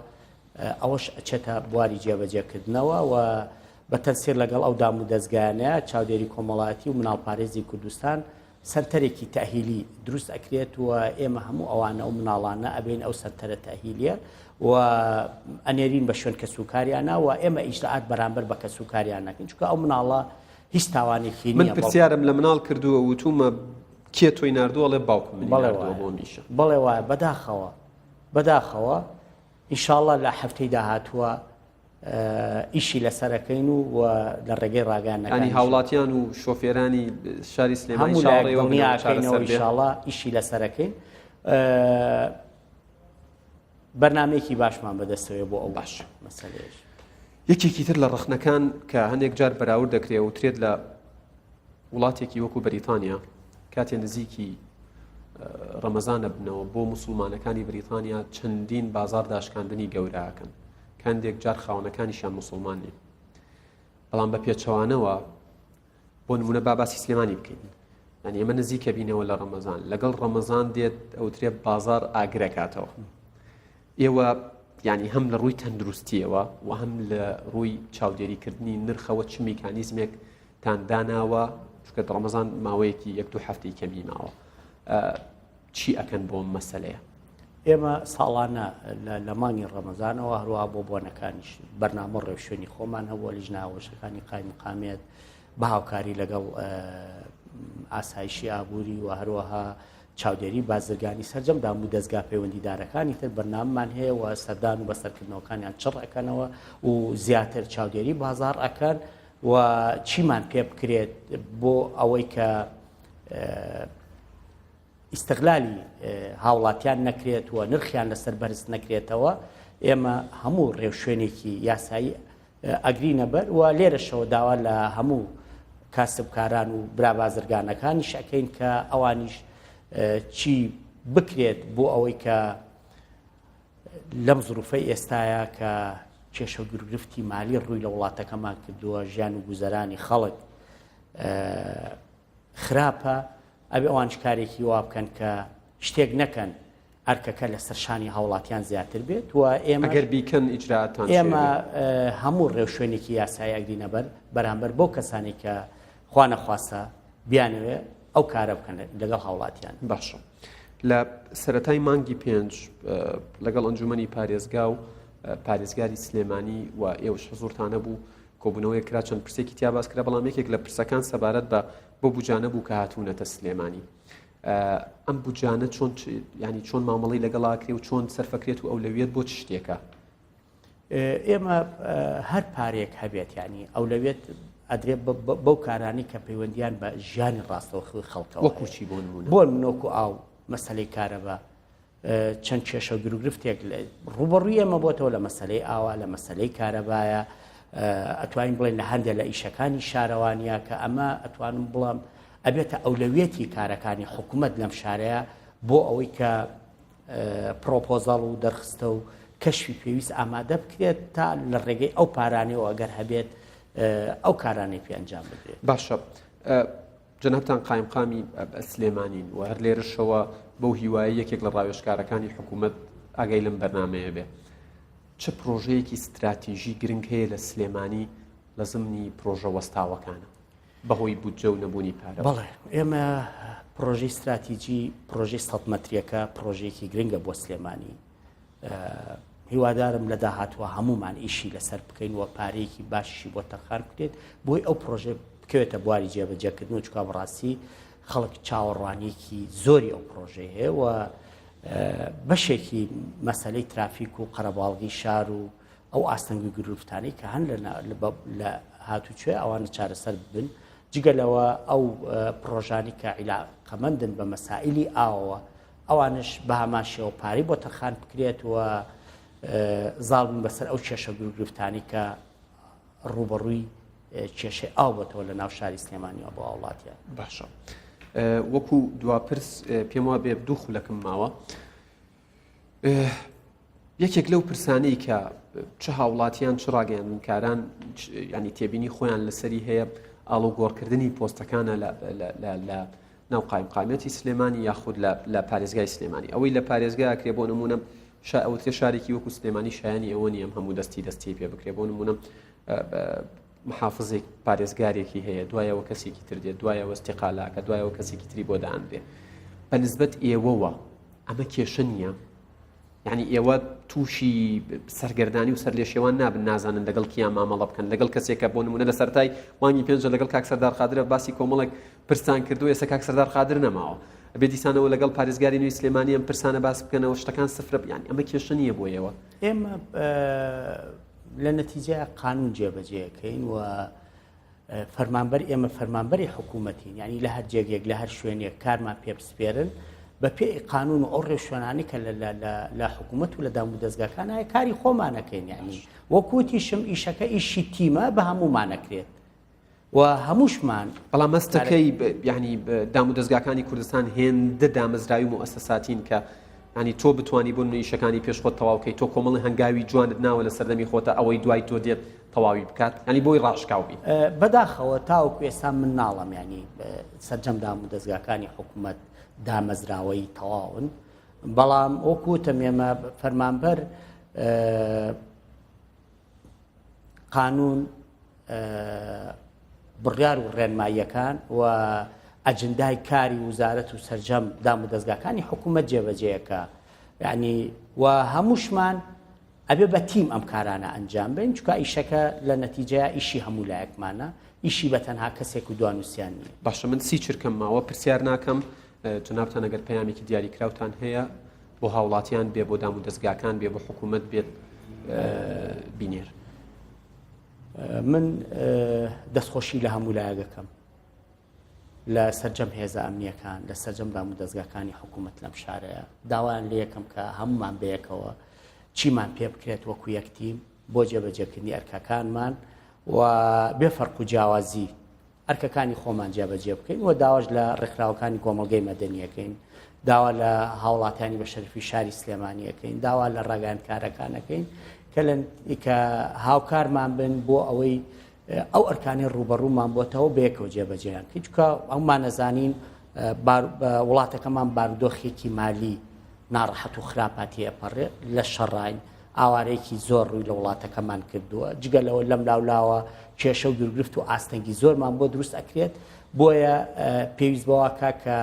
ئەوەش ئەچێتە بواری جێبەجێکردنەوە و بە تەنسیق لەگەڵ ئەو دام و دەستگایانەیە چاودێری کۆمەڵاتی و مناڵپارێزی کوردستان سەنتەرێکی تەهیلی دروست ئەکرێت و ئێمە هەموو ئەوانە و مناڵانە ئەبین ئەو سەنتەرە تەهیلیە و ئەنێرین بە شوێن کەسوکاریانە و ئێمە ئیجرعات بەرامبەر بە کەسوکاریان نەکەین چونکە ئەو مناڵە هیچ تاوانێکی نییە. من پرسیارم لە مناڵ کردووە وتومە کێ تۆی نردووە لێ باوکم نردووە بۆ میشە بەڵێ وایە بەداخەوە ئینشاڵڵا لە هەفتەی داهاتووە ئیشی لەسەرەکەین و لە ڕێگەی ڕاگەیانەکانی هاوڵاتیان و شۆفێرانی شاری سلێمانی ئینشاڵڵا ئیشی لەسەرەکەین بەرنامەیەکی باشمان بەدەستەوێ بۆ ئەو باش مەسەلەیەش. یەکێکی تر لە ڕخنەکان کە هەندێک جار بەراورد دەکرێت و ترێت لە وڵاتێکی وەکو بەریتانیا کاتێ نزیکی ڕەمەزانە بنەوە بۆ موسڵمانەکانی بریتانیا چەندین بازار داشکاندنی گەوراکەن کاندێک جار خاوەنەکانیشیان موسڵمان نین بەڵام بە پێچەوانەوە بۆ نمونە باباسی سلێمانی بکەین ینی ئەمە نزیکە بینەوە لە ڕەمەزان لەگەڵ ڕەمەزان دێت ئەوترێ بازار ئاگرەکاتەوە ئێوە ینی هەم لە ڕووی تەندروستیەوە و هەم لە ڕووی چاودێریکردنی نرخەوە چ میکانیزمێک تانداناوە چکە ڕەمەزان ماوەیەکی 1-2 هەفتەی کەمی ماوە چی ئەکەن بۆ مەسەلەیە ئێمە ساڵانە لە مانگی ڕەمەزانەوە هەروە بۆ بۆنەکانیش بەرنامە ڕێوشێنی خۆمان هەبووە لیژناوەشەکانی قایمی قامێت بە هاوکاری لەگەڵ ئاسایشی ئابووری و هەروەها چاودێری بازرگانی سەرجەمدام و دەستگا پەیوەندیدارەکانی تر بەرناممان هەیە و سەردان و بەسەرکردنەوەکانیان چڕ ئەەکەنەوە و زیاتر چاودێری بازار ئەکەن و چیمان پێ بکرێت بۆ ئەوەی کە ئیستغلالی هاوڵاتیان نەکرێت و نرخیان لەسەر بەرز نەکرێتەوە ئێمە هەموو ڕێوشوێنێکی یاسایی ئەگرینە بەر و لێرەشەوە داوا لە هەموو کاسبکاران و برا بازرگانەکانیش ئەکەین کە ئەوانیش چی بکرێت بۆ ئەوەی کە لەم زروفەی ئێستاە کە کێشە گرفتی مالی ڕووی لە وڵاتەکەمان کردووە ژیان و گوزەرانی خەڵک خراپە ئەبێ ئەوانش کارێکی وا بکەن کە شتێک نەکەن ئەرکەکە لە سەرشانی هاوڵاتیان زیاتر بێت و ئەگەر بیکەن ئیجراتان ئێمە هەموو ڕێوشوێنێکی یاسایی ئەگرینە بەر بەرامبەر بۆ کەسانی کە خوا نەخواستە بیانوێ ئەو کارە بکەن لەگەڵ هاوڵاتیان باشە لە سەرەتای مانگی 5 لەگەڵ ئەنجومەنی پارێزگا و پارێزگاری سلێمانی و ئێوەش حزوورتانە بوو کۆبوونەوەی کرا چەند پرسێکی تیا باس کرا بەڵام یەکێک لە پرسەکان سەبارەت بە بۆ بوجانە بوو کە هاتوونەتە سلێمانی ئەم بوجانە چۆن ینی چۆن مامەڵی لەگەڵاکرێ و چۆن سەرفەکرێت و ئەولەویەت بۆ چ شتێکە ئێمە هەر پارێک هەبێت ینی ئەولەوێت ئەدرێ بەو کارانی کە پەیوەندیان بە ژیانی ڕاستەوخۆی خەڵکەوە وەکوچی بۆ نمونە بۆ منۆک و ئاو مەسەلەی کارەبە چەند کێشە گرفتێک ڕوبەڕووی ئێمە بۆتەوە لە مەسەلەی ئاوا لە مەسەلەی کارەبایە ئەتوانین بڵێن لە هەندێک لە ئیشەکانی شارەوانیە کە ئەمە ئەتوانم بڵام ئەبێتە ئەولەویەتی کارەکانی حکوومەت لەم شارەیە بۆ ئەوەی کە پرۆپۆزەڵ و دەرخستە و کەشفی پێویست ئامادە بکرێت تا لە ڕێگەی ئەو پارانەوە ئەگەر هەبێت ئەو کارانەی پێ ئەنجام بدرێت باشە جەنابتان قایمقامی سلێمانین و هەر لێرەشەوە بەو هیوایی یەکێک لە ڕاوێژکارەکانی حکوومەت ئاگای لەم بەرنامەیە بێ چه پرۆژەیەکی استراتیژی گرنگ هەیە لە سلێمانی لە زمنی پرۆژە وەستاوەکانە بەهۆی بودجە و نەبوونی پارە بەڵێ ئێمە پرۆژەی استراتیژی پرۆژەی 100 مەتریەکە پرۆژێکی گرنگە بۆ سلێمانی هیوادارم لە داهاتوە هەمومان ئیشی لەسەر بکەین و پارەیەکی باشی بۆ تەخار بکرێت بۆی ئەو پرۆژە بکەوێتە بواری جێبەجێکردن و چکا بەڕاستی خەڵک چاوەڕوانیەکی زۆری ئەو پرۆژەی هەیە و بەشێکی مەسەلەی ترافیک و قەرەباڵغی شار و ئەو ئاستەنگی گرفتانەی کە هەن لە هاتوچێ ئەوانە چارەسەر ببن جگەلەوە ئەو پرۆژانی کە عیلاقەمەندن بە مەسائلی ئاوەوە ئەوانش بە هەماشەوە پارەی بۆ تەرخان بکرێت و زاڵبن بەسەر ئەو کێشە گرفتانی کە ڕوبەڕووی کێشەی ئاو بەتەوە لە ناو شاری سلێمانیەوە بۆ وڵاتیان باشە وەکو دواپرس پێم وە بێ دوو خولەکم ماوە یەکێک لەو پرسانەی کە چ هاوڵاتیان چ ڕاگەیاندنکاران ینی تێبینی خۆیان لەسەری هەیە ئاڵوگۆڕکردنی پۆستەکانە لە ناو قایمقامەتی سلێمانی یاخود لە پارێزگای سلێمانی ئەوەی لە پارێزگای ئەکرێ بۆ نمونە ئەوتێ شارێکی وەکو سلێمانی شایانی ئەوە نیەم هەموو دەستی پێ بکرێ بۆ نمونە محافظێک پارێزگارێکی هەیە دوایەوە کەسێکی تر دێت دوایەوە استیقالاکە دوایەوە کەسێکی تری بۆ داهاندێ بە نسبەت ئێوەوە ئەمە کێشە نییە یعنی ئێوە تووشی سەرگەردانی و سەرلێشێوان نابن نازانن لەگەڵ کیان مامەڵە بکەن لەگەڵ کەسێکە بۆ نمونە لە سەرای وانی پێنج لەگەڵ کاک سەردار قادرە باسی کۆمەڵێک پرسان کردو ئێستا کاک سەردار قادر نەماوە ئەبێ دیسانەوە لەگەڵ پارێزگاری نوێی سلێمانی ئەم پرسانە باس بکەنەوە شتەکان سفرە یعنی ئەمە کێشە نییە بۆ ئێوە ئێمە لە نەتیجە قانون جێبەجێەکەین و فەرمانبەر ئێمە فەرمانبەری حکوومەتین ینی لە هەر جێگێک لە هەر شوێنێک کارمان پێ بسپێرن بە پێی قانون و ئەو ڕێشوێنانی کە لە حکوومەت و لە دام و دەستگاکانە کاری خۆمانەکەین یعنی وەکوتیشم ئیشەکە ئیشی تیمە بە هەمومانەکرێت و هەمووشمان بەڵام مەستەکەی ینی دام و دەستگاکانی کوردستان هێندە دامەزراوی مؤسساتین کە ینی تۆ بتوانی بوون ئیشەکانی پێش خۆت تەواوکەی تۆ کۆمەڵی هەنگاوی جوانت ناوە لە سەردەمی خۆتە ئەوەی دوای تۆ دێت تەواوی بکات ینی بۆی ڕاشکاوبی بەداخەوە تاوەکو ئێستا من ناڵم ینی سەرجەمدام و دەستگاکانی حکوومەت دامەزراوەی تەواون بەڵام وەکوتم ئێمە فەرمانبەر قانون بڕیار و ڕێنماییەکان و ئەجندای کاری وزارەت و سەرجەم دام و دەستگاکانی حکوومەت جێبەجێیەکە یعنی و هەمووشمان ئەبێ بە تیم ئەم کارانە ئەنجام بین چکە ئیشەکە لە نەتیجەیە ئیشی هەموو لایەکمانە ئیشی بە تەنها کەسێک و دوانوسیان نیە. باشە من سی چرکم ماوە پرسیار ناکەم جنابتان ئەگەر پەیامێکی دیاریکراوتان هەیە بۆ هاوڵاتیان بێ بۆ دام و دەستگاکان بێ بۆ حکوومەت بێت بینێر. من دەستخۆشی لە هەموو لایەکەکەم لە سەرجەم هێزە ئەمنیەکان لە سەرجەم دام و دەستگاکانی حکوومەت لەم شارەیە داوایان لە یەکەم کە هەمومان بەیەکەوە چیمان پێ بکرێت وەکو یەکتیم بۆ جێبەجێکردنی ئەرکەکانمان و بێ فەرق و جیاوازی ئەرکەکانی خۆمان جێبەجێ بکەین و داواش لە ڕێکخراوەکانی کۆمەڵگەی مەدەنیەکەین داوا لە هاوڵاتیانی بە شەرفی شاری سلێمانیەکەین داوا لە ڕاگەیاندکارەکانەکەین کە هاوکارمان بن بۆ ئەوەی ئەو ئەرکانی ڕوبەڕوومان بۆتەوە بەیەکەوە جێبەجێیان کە چکە ئەومان نەزانین وڵاتەکەمان بارودۆخێکی مالی ناڕەحەت و خراپاتی ئەپەڕێ لە شەڕاین ئاوارەیەکی زۆر ڕووی لە وڵاتەکەمان کردووە جگەلەوە لەم لاولاوە کێشە و دوورگرفت و ئاستەنگی زۆرمان بۆ دروست ئەکرێت بۆیە پێویست بەوەکە کە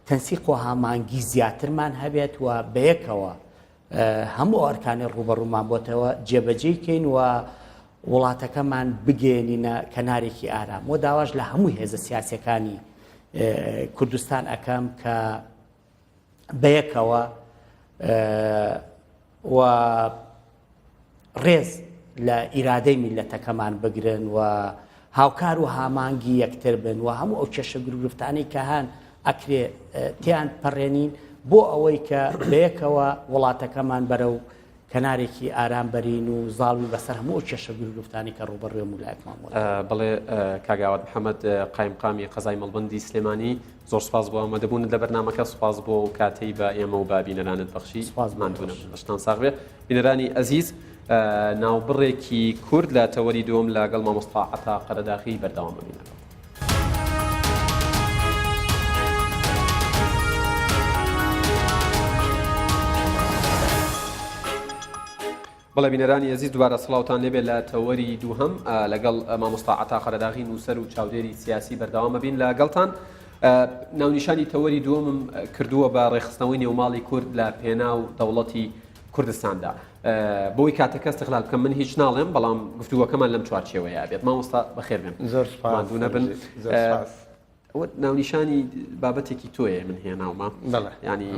تەنسیق و هامانگی زیاترمان هەبێت و بەیەکەوە هەموو ئەرکانی ڕوبەڕوومان بۆتەوە جێبەجێکەین و وڵاتەکەمان بگەێنینە کەنارێکی ئارام و داواش لە هەموو هێزە سیاسەکانی کوردستان ئەەکەم کە بەیەکەوە و ڕێز لە ئیرادەی میلەتەکەمان بگرن و هاوکار و هامانگی یەکتر بن و هەموو ئەو کێشە گرفتانەی کە هەن ئەکرێ تیان پەڕێنین بۆ ئەوەی کە بەیەکەوە وڵاتەکەمان بەرە و کەنارێکی ئارام بەرین و زاڵوی بەسەر هەموو کێشە گرفتانی کە ڕوبەڕوێ وڵاتمان بڵێ کاگاوات محەممەد قایمقامی قەزای مەڵبەندی سلێمانی زۆر سپاس بۆ ئەمەدەبوونت لە بەرنامەکە سوپاس بۆ کاتەی بە ئێمە و بابینەرانت بەخشی سپاسمانتونە بەشتان ساغبێ بینەرانی ئەزیز ناوبڕێکی کورد لە تەوەری دووەم لەگەڵ مامۆستا عەتا قەرەداغی بەردەوام ببینەوە. بەڵێ بینەرانی ئەزیز دووبارە سڵاوتان لێبێ لە تەوەری دووهەم لەگەڵ مامۆستا عەتا قەرەداغی نووسەر و چاودێری سیاسی بەردەوام ببین لەگەڵتان. ناونیشانی تەوەری دووەمم کردووە بە ڕێخستنەوەی نێوماڵی کورد لە پێناو دەوڵەتی کوردستاندا بۆی کاتەکە استقلال بکەم من هیچ ناڵێم بەڵام گفتوگۆکەمان لەم چوارچێوەیە بێت مامۆستا بەخێر بێن زۆر سپاس بن ناونیشانی بابەتێکی تۆیە من هێناومە ینی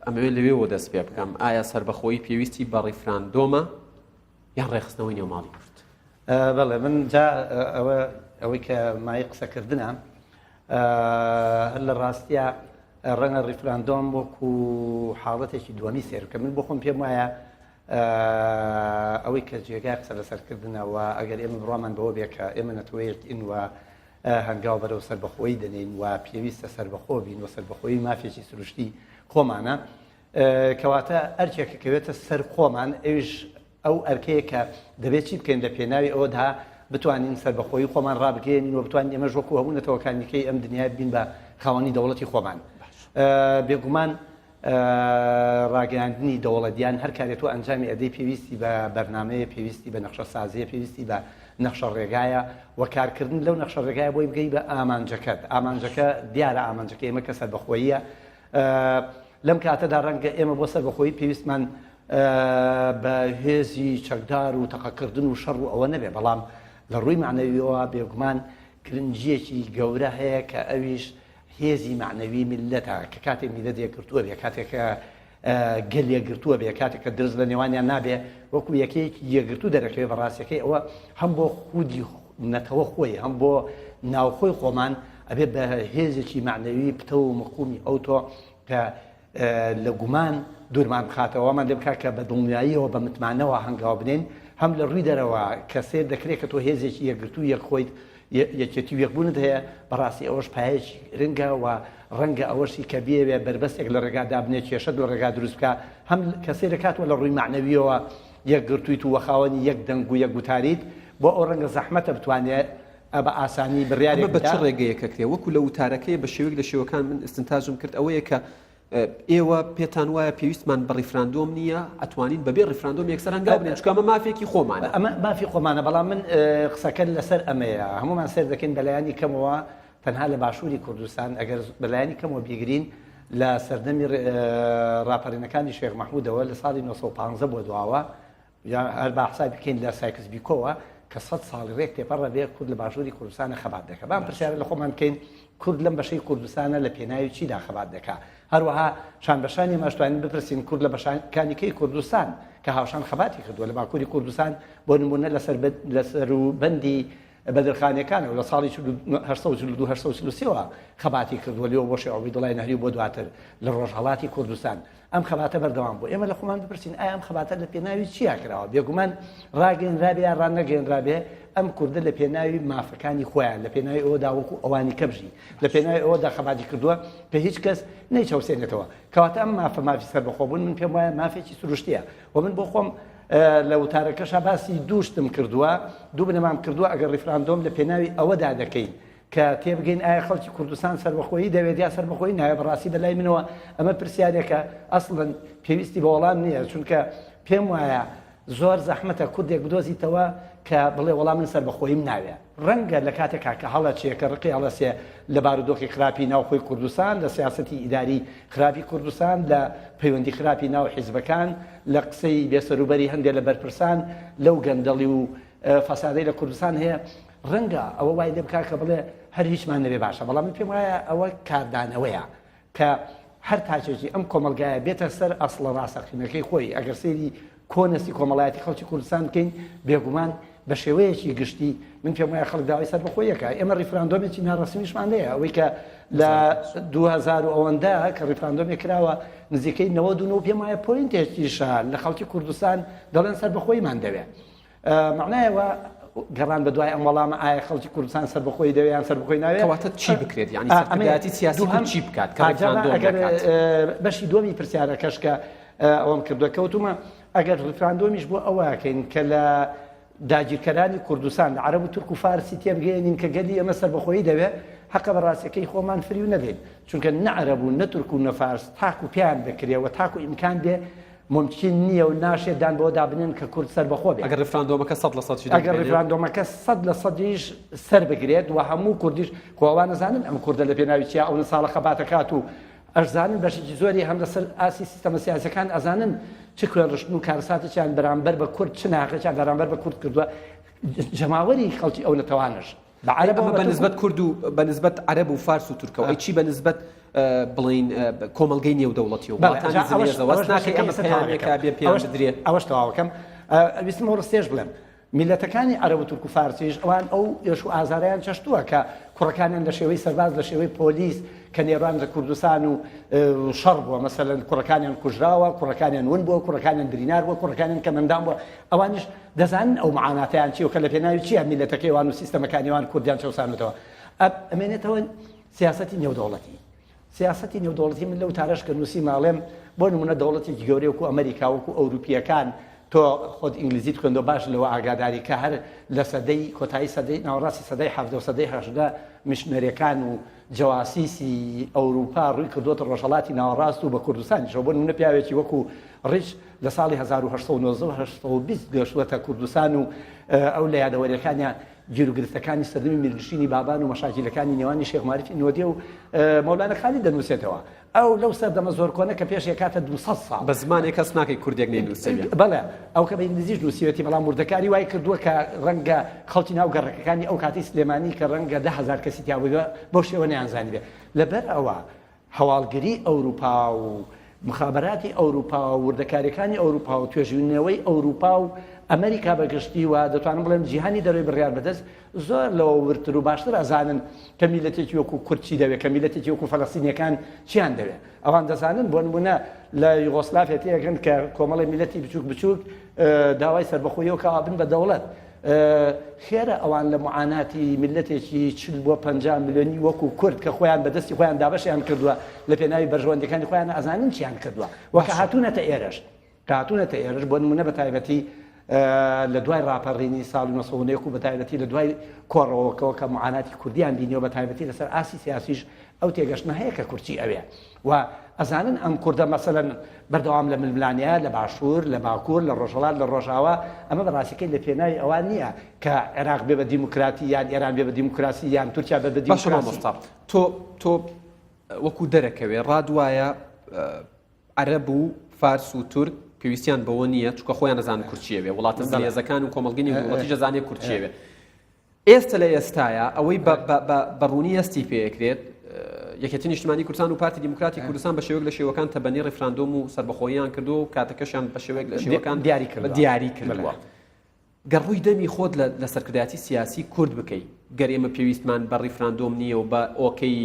ئەمەوێت لەوێەوە دەست پێ بکەم ئایا سەربەخۆیی پێویستی بە ڕیفراندۆمە یان ڕێخستنەوەی نێوماڵی کورد؟ بەڵێ من جا ئەوەی کە مای قسەکردنە هەر لە ڕاستیە ڕەنگە ڕیفراندۆم وەکو حاڵەتێکی دووەمی سێر کە من بۆ خۆم پێم وایە ئەوەی کە جێگای قسە لەسەرکردنەوە ئەگەر ئێمە بڕوامان بەوە بێ کە ئێمە نەتوێت ئین وە هەنگاو بەرەو سەربەخۆیی دەنین و پێویستە سەربەخۆ بین و سەربەخۆیی مافێکی سروشتی خۆمانە کەواتە ئەرکێکە کەوێتە سەر خۆمان ئەوش ئەو ئەرکەیە کە دەبێت چی بکەین لە پێناوی ئەوەدا بتوانین سەربەخۆیی خۆمان ڕابگەێنین و بتوانین ئێمە ژۆک و هەموو نەتەوەکانیکەی ئەم دنیا بین بە خاوەنی دەوڵەتی خۆمان. بێگومان ڕاگەاندنی دەوڵەتیان هەر کارێت و ئەنجامی ئەدەی پێویستی بە بەرنامەیە پێویستی بە نەخشە سازیە پێویستی بە نەخشە ڕێگایە و کارکردن لەو نەخشە ڕێگایە بۆی بگەی بە ئامانجەکەت ئامانجەکە دیارە ئامانجەکە ئێمە کە سەربەخۆییە لەم کاتەدا ڕەنگە ئێمە بۆ سەربەخۆیی پێویستمان بە هێزی چەکدار و تەقەکردن و شەڕ و ئەوە نەبێ بەڵام لە ڕووی معنەویەوە بێگومان گرنگیەکی گەورە هەیە کە ئەویش هێزی معنەوی میلەتە کە کاتێک میلەت یەکگرتووە بێ کاتێکە گەل یەکگرتووە بێ کاتێککە درز لە نێوانیان نابێ وەکو یەکەیەکی یەکگرتوو دەرەکەوێت بەڕاستیەکەی ئەوە هەم بۆ خودی نەتەوە خۆی هەم بۆ ناوخۆی خۆمان ئەبێ بە هێزێکی معنەوی پتە و مەقومی ئەو تۆ کە لە گومان دوورمان بخاتەوەمان لێ بکات کە بە دڵنیاییەوە بە متمانەوە هەنگاو بنین هەم لە ڕووی دەرەوە کە سێر دەکرێت کە تۆ هێزێکی یەکگرتو یەکخۆیت یەکێتی وێکبوونت هەیە بەڕاستی ئەوەش پایەکی رنگە و ڕەنگە ئەوەشی کە بێوێ بربەستێک لە ڕێگادا بنێت کێشە لە ڕێگا دروست بکە هەم کە سێر دەکاتوە لە ڕووی معنەویەوە یەکگرتویت و وەخاوەنی یەک دەنگ و یەکگوتاریت بۆ ئەو ڕەنگە زەحمەتە بتوانێت بە ئاسانی بڕیارێک بە چ ڕێگەیەکە کرێ وەکو لە وتارەکەی بە شێوەیەک لە شێوەکان من ئستنتاژم کرد ئەوەیە کە ئێوە پێتان وایە پێویستمان بە ڕیفراندۆم نییە ئەتوانین بەبێ ڕیفراندۆم یەکسەر هەنگاو بنێن چونکە ئەمە مافێکی خۆمانە ئەمە مافی خۆمانە بەڵام من قسەکە لەسەر ئەمەیە هەمومان سێر دەکەین بەلایانی کەمەوە تەنها لە باشووری کوردستان ئەگەر بەلایانی کەمەوە بیگرین لە سەردەمی ڕاپەڕینەکانی شێخ مەحموودەوە لە ساڵی 1950 بۆ دواوە یا هەر بە حساب بکەین لە سایکس بیکۆوە کە 100 ساڵی ڕێک تێپەڕە بێ کورد لە باشووری کوردستانە خەبات دەکە بام پرسیارە لە خۆمان بکەین کورد لەم بەشەی کوردستانە لە پێناوی چیدا خەبات دەکا هەروەها شان بەشانی ماشتوانین بپرسین کورد لە بەشانەکانی کوردستان کە هاوشان خەباتی کردووە لە باکووری کوردستان بۆ نمونە لەسەر و بەندی بەدرخانیەکانە و لە ساڵی 1942 خەباتی کردووە لێەوە بۆ شێخ عەبدوڵای نەهری بۆ دواتر لە ڕۆژهەڵاتی کوردستان ئەم خەباتە بەردەوام بوو ئێمە لە خۆمان بپرسین ئایا ئەم خەباتە لە پێناوی چیا کراوە بێگومان ڕاگەیەنرابێ یا ڕانەگەیەنرابێ ئەم کوردە لە پێناوی مافەکانی خۆیان لە پێناوی ئەوەدا وەکو ئەوانی کەبژی لە پێناوی ئەوەدا خەباتی کردووە کە هیچ کەس نەیچەوسێنێتەوە کەواتە ئەم مافی سەربەخۆبوون من پێم وایە مافێکی سروشتیە و من بۆ خۆم لە وتارەکەشە باسی دووشتم کردووە دوو بنەمام کردووە ئەگەر ڕیفراندۆم لە پێناوی ئەوەدا دەکەین کە تێبگەین ئایا خەڵکی کوردستان سەربەخۆیی دەوێت یا سەربەخۆیی نایە بەڕاستی بەلای منەوە ئەمە پرسیارێکە ئەسڵەن پێویستی بە وەڵام نییە چونکە پێم وایە زۆر زەحمەتە کوردێک بدۆزیتەوە کە بڵێ وەڵام من سەربەخۆییم ناوێ ڕەنگە لە کاتێکا کە هەڵەچێکە ڕقی هەڵەسێ لە بارودۆخی خراپی ناوخۆی کوردستان لە سیاسەتی ئیداری خراپی کوردستان لە پەیوەندی خراپی ناو حیزبەکان لە قسەی بێسەروبەری هەندێک لە بەرپرسان لەو گەندەڵی و فەسادەی لە کوردستان هەیە ڕەنگە ئەوە وای لێ بکات کە بڵێ هەر هیچمان نەبێ باشە بەڵام من پێم وایە ئەوە کاردانەوەیە کە هەر تاچێکی ئەم کۆمەلگایە بێتە سەر ئەسڵە ڕاستەقینەکەی خۆی ئەگەر سێری کۆنەسی کۆمەڵایەتی خەڵکی کوردستان بکەین بێگومان بە شێوەیەکی گشتی من پێم وایە خەڵک داوای سەربەخۆیەکە ئێمە ڕیفراندۆمێکی ناڕەسمیشمان هەیە ئەوەی کە لە 2000 ئەوەندا کە ڕیفراندۆمێک کراوە نزیکەی 99 پێم وایە پۆینتێکیشە لە خەڵکی کوردستان دەڵێن سەربەخۆیمان دەوێت معنایەوە گەڕان بە دوای ئەم وەڵامە ئایا خەڵکی کوردستان سەربەخۆی دەوێت یان سەربەخۆی ناوێت کەواتە چی بکرێت یعنی سەرکردایەتی سیاسی چی بکات کە ڕیفراندۆم بکات بەشی دووەمی پرسیارەکەش کە ئەوەم کردووە کەوتومە ئەگەر ڕیفراندۆمیش بۆ ئەوەکەین کە لە داگیرکەرانی کوردستان لە عەرەب و تورک و فارسی تێبگەێنین کە گەلی ئەمە سەربەخۆیی دەوێت حەقە بەڕاستیەکەی خۆمان فری و نەدەین چونکە نە عەرەب و نە تورک و نە فارس تاکو پیان دەکرێەوە تاکو ئیمکان بێ ممکن نییە و ناشێت دان بۆ دابنێن کە کورد سەربەخۆ بێت ئەگەر ڕیفراندۆمەکە 100% ئەگەر ڕیفراندۆمەکە 100% سەر بگرێت و هەموو کوردیش خۆوان نەزانن ئەم کوردە لە پێناوی چیا ئەو ساڵە خەباتەکات و ئەزانن بەشێکی زۆری هەم لەسەر ئاسی سیستەمە سیاسەکان ئەزانن چ کوێن ڕشتن و کارساتێکیان بەرامبەر بە کورد چ ناقەیان بەرامبەر بە کورد کردووە جەماوەری خەڵکی ئەو نەتەوانش بەنسبەت کورد و بەنسبەت عەرەب و فارس و تورکەوە چی بەنسبەت بڵین کۆمەڵگەی نێودەوڵەتی و ئەوەش تەواوەکەم ویستم ڕستێش بڵێم میلەتەکانی عەرەب و تورک و فارسیش ئەوان ئەو ئێش و ئازاریان چەشتووە کە کوڕەکانیان لە شێوەی سەرباز لە شێوەی پۆلیس کە نێڕان لە کوردستان و شەڕ بووە مەسەلەن کوڕەکانیان کوژراوە کوڕەکانیان ون بووە کوڕەکانیان درینار بووە کوڕەکانیان کەمەندان بووە ئەوانش دەزانن ئەو معاناتیان چی و کە لە پێناوی چیە میلەتەکەی وان و سیستەمەکانیوان کوردیان چەوسانێتەوە ئەمێنێتەوە سیاسەتی نێودەوڵەتی سیاسەتی نێودەوڵەتی من لەو تارەش کە نووسی ماڵێم بۆ نمونە دەوڵەتێکی گەورەی وەکو ئەمریکا وەکو ئەوروپیەکان تۆ خۆت ئینگلیزیت خوێندۆ باش لەوە ئاگاداری کە هەر لە سەدەی کۆتایی سەدەی ناوەڕاستی سەدەی 70 و سەدەی 80 میشنەرەکان و جەواسیسی ئەوروپا ڕووی کردوتە ڕۆژهەڵاتی ناوەڕاست و بە کوردستانیشەوە بۆ نمونە پیاوێکی وەکو ڕیچ لە ساڵی 1920 گەشتووەتە کوردستان و ئەو لە یادەوەریەکانیان گیرروگرفتەکانی سەردەمی میرنشینی بابان و مەشاکیلەکانی نێوانی شێخ ماریفی نۆدیە و مەولانە خالی دەنووسێتەوە ئەو لەو سەردەمە زۆر کۆنە کە پێش یەکاتە 200 ساڵ بە زمانێک کەس ناکەی کوردێک نەینووسێت بەڵێ ئەو کە بە ئینگلیزیش نووسیوەتی بەڵام وردەکاری وای کردووە کە ڕەنگە خەڵکی ناو گەڕەکەەکانی ئەو کاتی سلێمانی کە ڕەنگە 10,000 کەسی تیاوەگە بۆ شێوە نەیانزانی بێ لەبەر ئەوە هەواڵگری ئەوروپا و مخابراتی ئەوروپا و وردەکاریەکانی ئەوروپا و توێژینەوەی ئەوروپا و ئەمریکا بەگشتی و دەتوانم بڵێم جیهانی دەروی بڕیار بەدەست زۆر لەوە ورتر و باشتر ئەزانن کە میلەتێکی وەکو کورچی دەوێت کە میلەتێکی وەکو فەڵەستینیەکان چیان دەوێت ئەوان دەزانن بۆ نمونە لە یوغۆسلاڤیا تێگەن کە کۆمەڵی میلەتی بچووک داوای سەربەخۆییەوە کەوا بن بە دەوڵەت خێرە ئەوان لە معاناتی میلەتێکی 40 بۆ 50 ملیۆنی وەکو کورد کە خۆیان بەدەستی خۆیان دابەشیان کردووە لە پێناوی بەرژەوەندەکانی خۆیان ئەزانن چیان کردووە وەکە هاتوونەتە ئێرەش بۆ نمونە بە تایبەتی لە دوای ڕاپەڕینی ساڵی 1990 و بە تایبەتی لە دوای کۆڕەوەکەوە کە معاناتی کوردیان بینیەوە بە تایبەتی لەسەر ئاسی سیاسیش ئەو تێگەشتنە هەیە کە کورچی ئەوێ و ئەزانن ئەم کوردە مەسەلەن بەردەوام لە ململانیا لە باشوور لە باکوور لە ڕۆژهەڵات لە ڕۆژاوا ئەمە بەڕاستیەکەی لە پێناوی ئەوان نییە کە عێراق بێ بە دیموکراتی یان ئێران بێ بە دیموکراسی یان تورکیا بێ بە دیموکراسی. تۆ وەکو دەرەکەوێ ڕادوایە عەرەب و فارس و تورک پێویستیان بەوە نییە چونکە خۆیان نەزانن کورچیەوێ وڵاتە سەرێزەکان و کۆمەڵگەی وڵاتی جەزانێ کورچیەوێ ئێستا لە ئێستایە ئەوەی بەڕوونی هەستی پێکرێت یەکێتی نیشتمانی کوردستان و پارتی دیموکراتی کوردستان بە شێوەیەک لە شێوەکان تەبەنی ڕێفراندۆم و سەربەخۆییان کردو و کاتەکەشیان بە شێوەیەک لە شێوەکان دیاری کردووە. گەڕووی دەمی خۆت لە سەرکردایەتی سیاسی کورد بکەیت گەر ئێمە پێویستمان بە ڕێفراندۆم نییە و بە ئۆکەی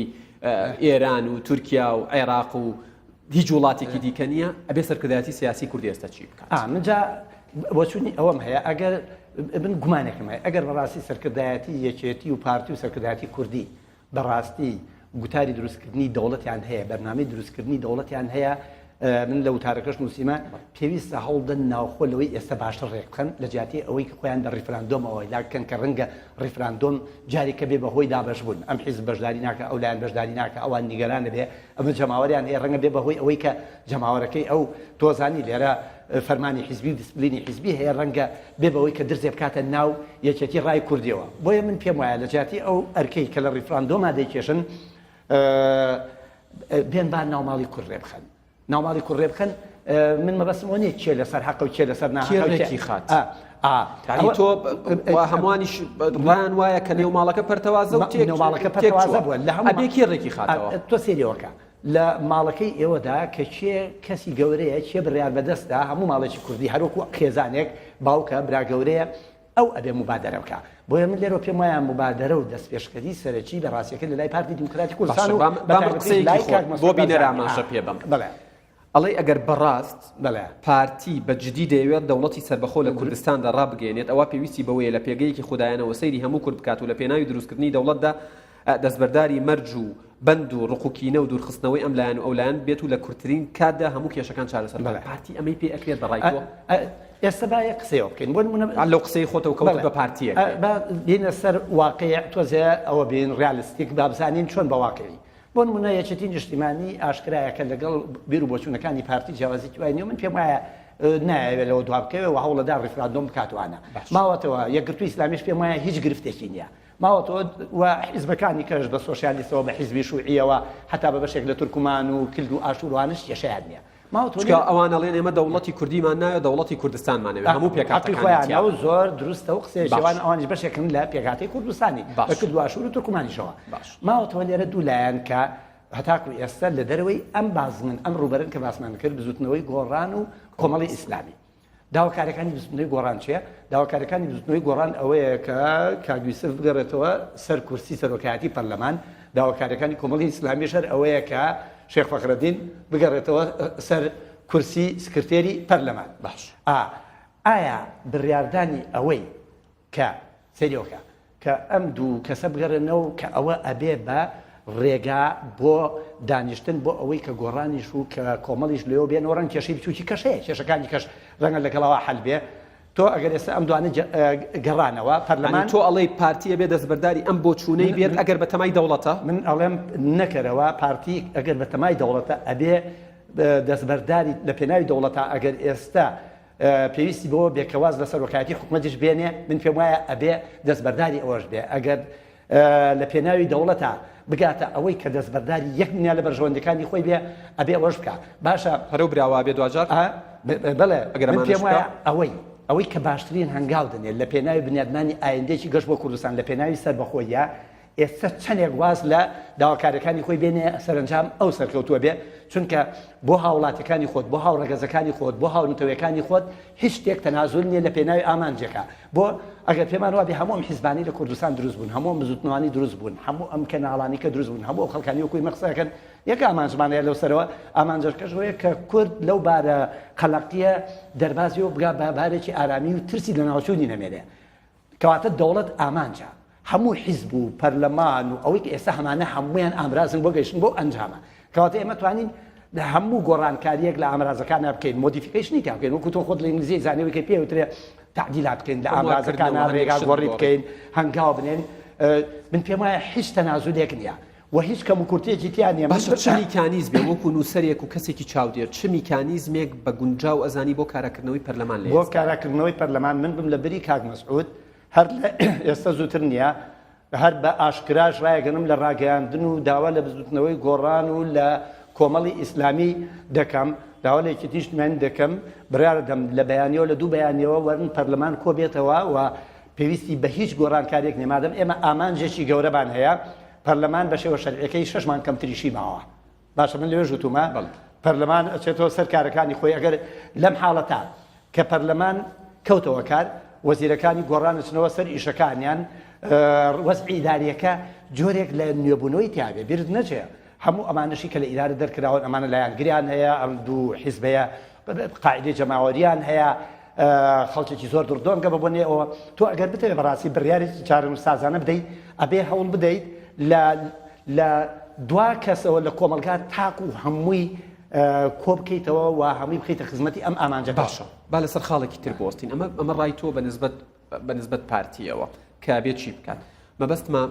ئێران و تورکیا و عێراق و هیچ وڵاتێکی دیکە نییە ئەبێ سەرکردایەتی سیاسی کوردی ئێستا چی بکات؟ منجا بۆچوونی ئەوەم هەیە ئەگەر بن گومانێکم هەیە ئەگەر بەڕاستی سەرکردایەتی یەکێتی و پارتی و سەرکردایەتی کوردی بەڕاستی گوتاری دروستکردنی دەوڵەتیان هەیە بەرنامەی دروستکردنی دەوڵەتیان هەیە من لە وتارەکەش نووسیمە پێویستە هەوڵدەن ناوخۆلەوەی ئێستا باشتر ڕێکخەن لە جیاتی ئەوەی کە خۆیان بە ڕیفراندۆمەوەی لاکەن کە ڕەنگە ڕیفراندۆم جارێکە بێ بەهۆی دابەش بوون ئەم حیزب بەشداری ناکە ئەو لایەن بەشداری ناکە ئەوان نیگەرانە بێ ئەمە جەماوەریان هەیە ڕەنگە بێ بەهۆی ئەوەی کە جەماوەرەکەی ئەو تۆزانی لێرە فەرمانی حیزبی و دیسپلینی حیزبی هەیە ڕەنگە بێ بەوەی کە درزێ بکاتە ناو یەکێتی ڕای کوردیەوە بۆیە من پێم وایە لە جیاتی ئەو ئەرکەی کە لە ڕیفراندۆما دەیکێشن بێن با ناوماڵی کوڕ ڕێ بخەن ناوماڵی کوڕ ڕێ بخەن من مەبەستمەوە نییە چێ لەسەر حەقە و چێ لەسەر ناحەقی خات تۆ هەمووانیش ڕان وایە کە نێو ماڵەکە پەرتەوازە و نێوماڵەکە پەرتەوازە بووە لە هەموو ئەبێ کێ ڕێکی خاتەوە تۆ سێریەوەکە لە ماڵەکەی ئێوەدا کە چێ کەسی گەورەیە چێ بڕیار بەدەستدا هەموو ماڵێکی کوردی هەروەکو خێزانێک باوکە برا گەورەیە ئەو ئەبێ مبادرە بکە بۆیە من لێرە پێم وایە مبادرە و دەستپێشکردی سەرەکی لە ڕاستیەکە لە لای پارتی دیموکراتی کوردستان و بۆ بینەرە ئاماژە پێ بم ئەڵێ ئەگەر بەڕاست پارتی بەجددی دەیەوێت دەوڵەتی سەربەخۆ لە کوردستاندا ڕابگەێنێت ئەوە پێویستی بەوەیە لە پێگەیەکی خوددایانەوە سەیری هەموو کورد بکات و لە پێناوی دروستکردنی دەوڵەتدا دەستبەرداری مەرج و بند و ڕقوکینە و دوورخستنەوەی ئەم لایەن و ئەولایەن بێت و لە کورتترین کاتدا هەموو کێشەکان چارەسەر پارتی ئەمەی پێ ئەکرێت بەڕایەوە ئێستا با یە قسەیەوە بکەین بۆ لەو قسەی خۆتەوە کەوت بە پارتیە بینە سەر واقع تۆزێ ئەوە بین ڕالیستیک بابزانین چۆن بە واقعی بۆ نمونە یەکێتی نیشتیمانی ئاشکرایە کە لەگەڵ بیر و بۆچوونەکانی پارتی جیاوازی وای من پێم وایە نایەوێت لەوە دواب بکەوێ و هەوڵەدار ڕیفراندۆم بکاتوانە ماوەتەوە یەکگرتووی ئیسلامیش پێم وایە هیچ گرفتێکی نییە ماوەتەوە و حیزبەکانی کەش بە سۆشیالیستەوە بە حیزبی شوعیەوە حتا بە بەشێک لە تورکمان و کلد و ئاشوروانش کێشەیان نییە ئەوان ئەڵێن ئێمە دەوڵەتی کوردیمان نایە دەوڵەتی کوردستانمانەوێت هەموو پێکاتی خۆیان زۆر دروستە و قسەیەوان ئەوانش بەشێکن لە پێکاتی کوردستانی بە کرد و ئاشور و تورکمانیشەوە ماوەتەوە لێرە دوولایەن کە هەتاکو ئێستا لە دەرەوەی ئەم بازنن ئەم ڕوبەرن کە باسمان کرد بزوتنەوەی گۆڕان و کۆمەڵی ئیسلامی داواکارەکانی بزوتنەوەی گۆڕان چییە؟ داواکارەکانی بزوتنەوەی گۆڕان ئەوەیە کە کاگویسف بگەڕێتەوە سەر کورسی سەرۆکایەتی پەرلەمان داواکارەکانی کۆمەڵی ئیسلامیش هەر ئەوەیە کە شێخ فەخرەدین بگەڕێتەوە سەر کورسی سکرتێری پەرلەمان باش ئایا بڕیاردانی ئەوەی کە سەریۆکە کە ئەم دوو کەسە بگەڕێنەوە کە ئەوە ئەبێ بە ڕێگا بۆ دانیشتن بۆ ئەوەی کە گۆڕانیش و کە کۆمەڵیش لێەوە بێنەوە ڕەنگ کێشەی بچووکی کەشەیە کێشەکانی کەش ڕەنگە لەگەڵەوە حەل بێ تۆ ئەگەر ئێستا ئەم دوانە گەڕانەوە پەرلەمان تۆ ئەڵێی پارتیە بێ دەستبەرداری ئەم بۆ چوونەی بێت ئەگەر بە تەمای دەوڵەتە من ئەڵێم نەکەرەوە پارتی ئەگەر بە تەمای دەوڵەتە ئەبێ دەستبەرداری لە پێناوی دەوڵەتە ئەگەر ئێستا پێویستی بۆ بێکەواز لە سەرۆکایەتی حکومەتیش بێنێ من پێم وایە ئەبێ دەستبەرداری ئەوەش بێ ئەگەر لە پێناوی دەوڵەتە بگاتە ئەوەی کە دەستبەرداری یەک منیا لە بەرژەوەندەکانی خۆی بێ ئەبێ ئەوەش بکە باشە هەرو براوە بێ دوجار بڵێ من پێم وایە ئەوەی کە باشترین هەنگاو دەنێت لە پێناوی بنیادمانی ئایندێکی گەشت بۆ کوردستان لە پێناوی سەربەخۆیە ئێستا چەندێک واز لە داواکاریەکانی خۆی بێنێ سەرنجام ئەو سەرکەوتووە بێ چونکە بۆ هاوڵاتەکانی خۆت بۆ هاوڕەگەزەکانی خۆت بۆ هاونتەوەیەکانی خۆت هیچ شتێک تەنازول نییە لە پێناوی ئامانجێکە بۆ ئەگەر پێمان وابێ هەموو ئەم حیزبانی لە کوردستان دروست بوون هەموو زوتنوانی دروست بوون هەموو ئەم کەناڵانی کە دروست بوون هەموو خەڵکانی وەکوی مەقسەکەن یەک ئامانجمانەیە لەو سەرەوە ئامانجەکەش هۆیە کە کورد لەو بارە قەلەقیە دەربازیەوە بگا بارێکی ئارامی و ترسی لە ناوچوونی نەمێنێ کەواتە دەوڵەت ئامانجە هەموو حیزب و پەرلەمان و ئەوەی کە ئێستا هەمانە هەمویان ئامرازن بۆ گەیشتن بۆ ئەنجامە کەواتە ئێمە توانین لە هەموو گۆڕانکاریەک لە ئامرازەکانە بکەین مۆدیفیکیشنی کا بکەین وەکو تۆ خۆت لە ئینگلیزی زانیوی کە پێوترێ تعدیلات بکەین لە ئامرازەکانە ڕێگا گۆڕی بکەین هەنگاو بنێن من پێم وایە هیچ تەنازولێک نییە و هیچ کەم و کورتێکی تیان نیە باشە چ میکانیزمێ وەکو نووسەرێک و کەسێکی چاودێر چ میکانیزمێک بە گونجاو ئەزانی بۆ کارەکردنەوەی پەرلەمان لێ بۆ کارەکردنەوەی پەرلەمان من بم لە بری کاک مەسعود هەر ئێستا زووتر نییە هەر بە ئاشکراش ڕایگەنم لە ڕاگەیاندن و داوا لە بزوتنەوەی گۆڕان و لە کۆمەڵی ئیسلامی دەکەم داوالێکی تیشتمان دەکەم بڕاردەم لە بەیانیەوە لە دوو بەیانیەوە وەرن پەرلەمان کۆ بێتەوە و پێویستی بە هیچ گۆڕانکارێک نێمادەم ئێمە ئامانجێکی گەورەبان هەیە پەرلەمان بە شێوە شەرعیەکەی 6مان کەمتریشی ماوە باشە من لەوێ ژوتومە پەرلەمان ئەچێتەوە سەر کارەکانی خۆی ئەگەر لەم حاڵەتە کە پەرلەمان کەوتەوە کار وەزیرەکانی گۆڕانچنەوە سەر ئیشەکانیان وەزعی ئیداریەکە جۆرێک لە نوێبوونەوەی تیاابێ بیرت نەچێ هەموو ئەمانشی کە لە ئیدارە دەرکراون ئەمانە لایەن گریان هەیە ئەم دوو حیزبەیە قاعدەی جەماوەریان هەیە خەڵکێکی زۆر دڕدۆنگە ببنێەوە تۆ ئەگەر بتەوێت بەڕاستی بڕیارێکی چارم سازانە بدەیت ئەبێ هەوڵ بدەیت لە دوا کەسەوە لە کۆمەلگات تاکو و هەمووی کۆ بکەیتەوە و هەمووی بخیتە خزمەتی ئەم ئامانجە باشە با لەسەر خاڵێکی تر بۆستین ئەمە ڕای تۆ بە نسبەت پارتیەوە کە ئەبێت چی بکات مەبەستمە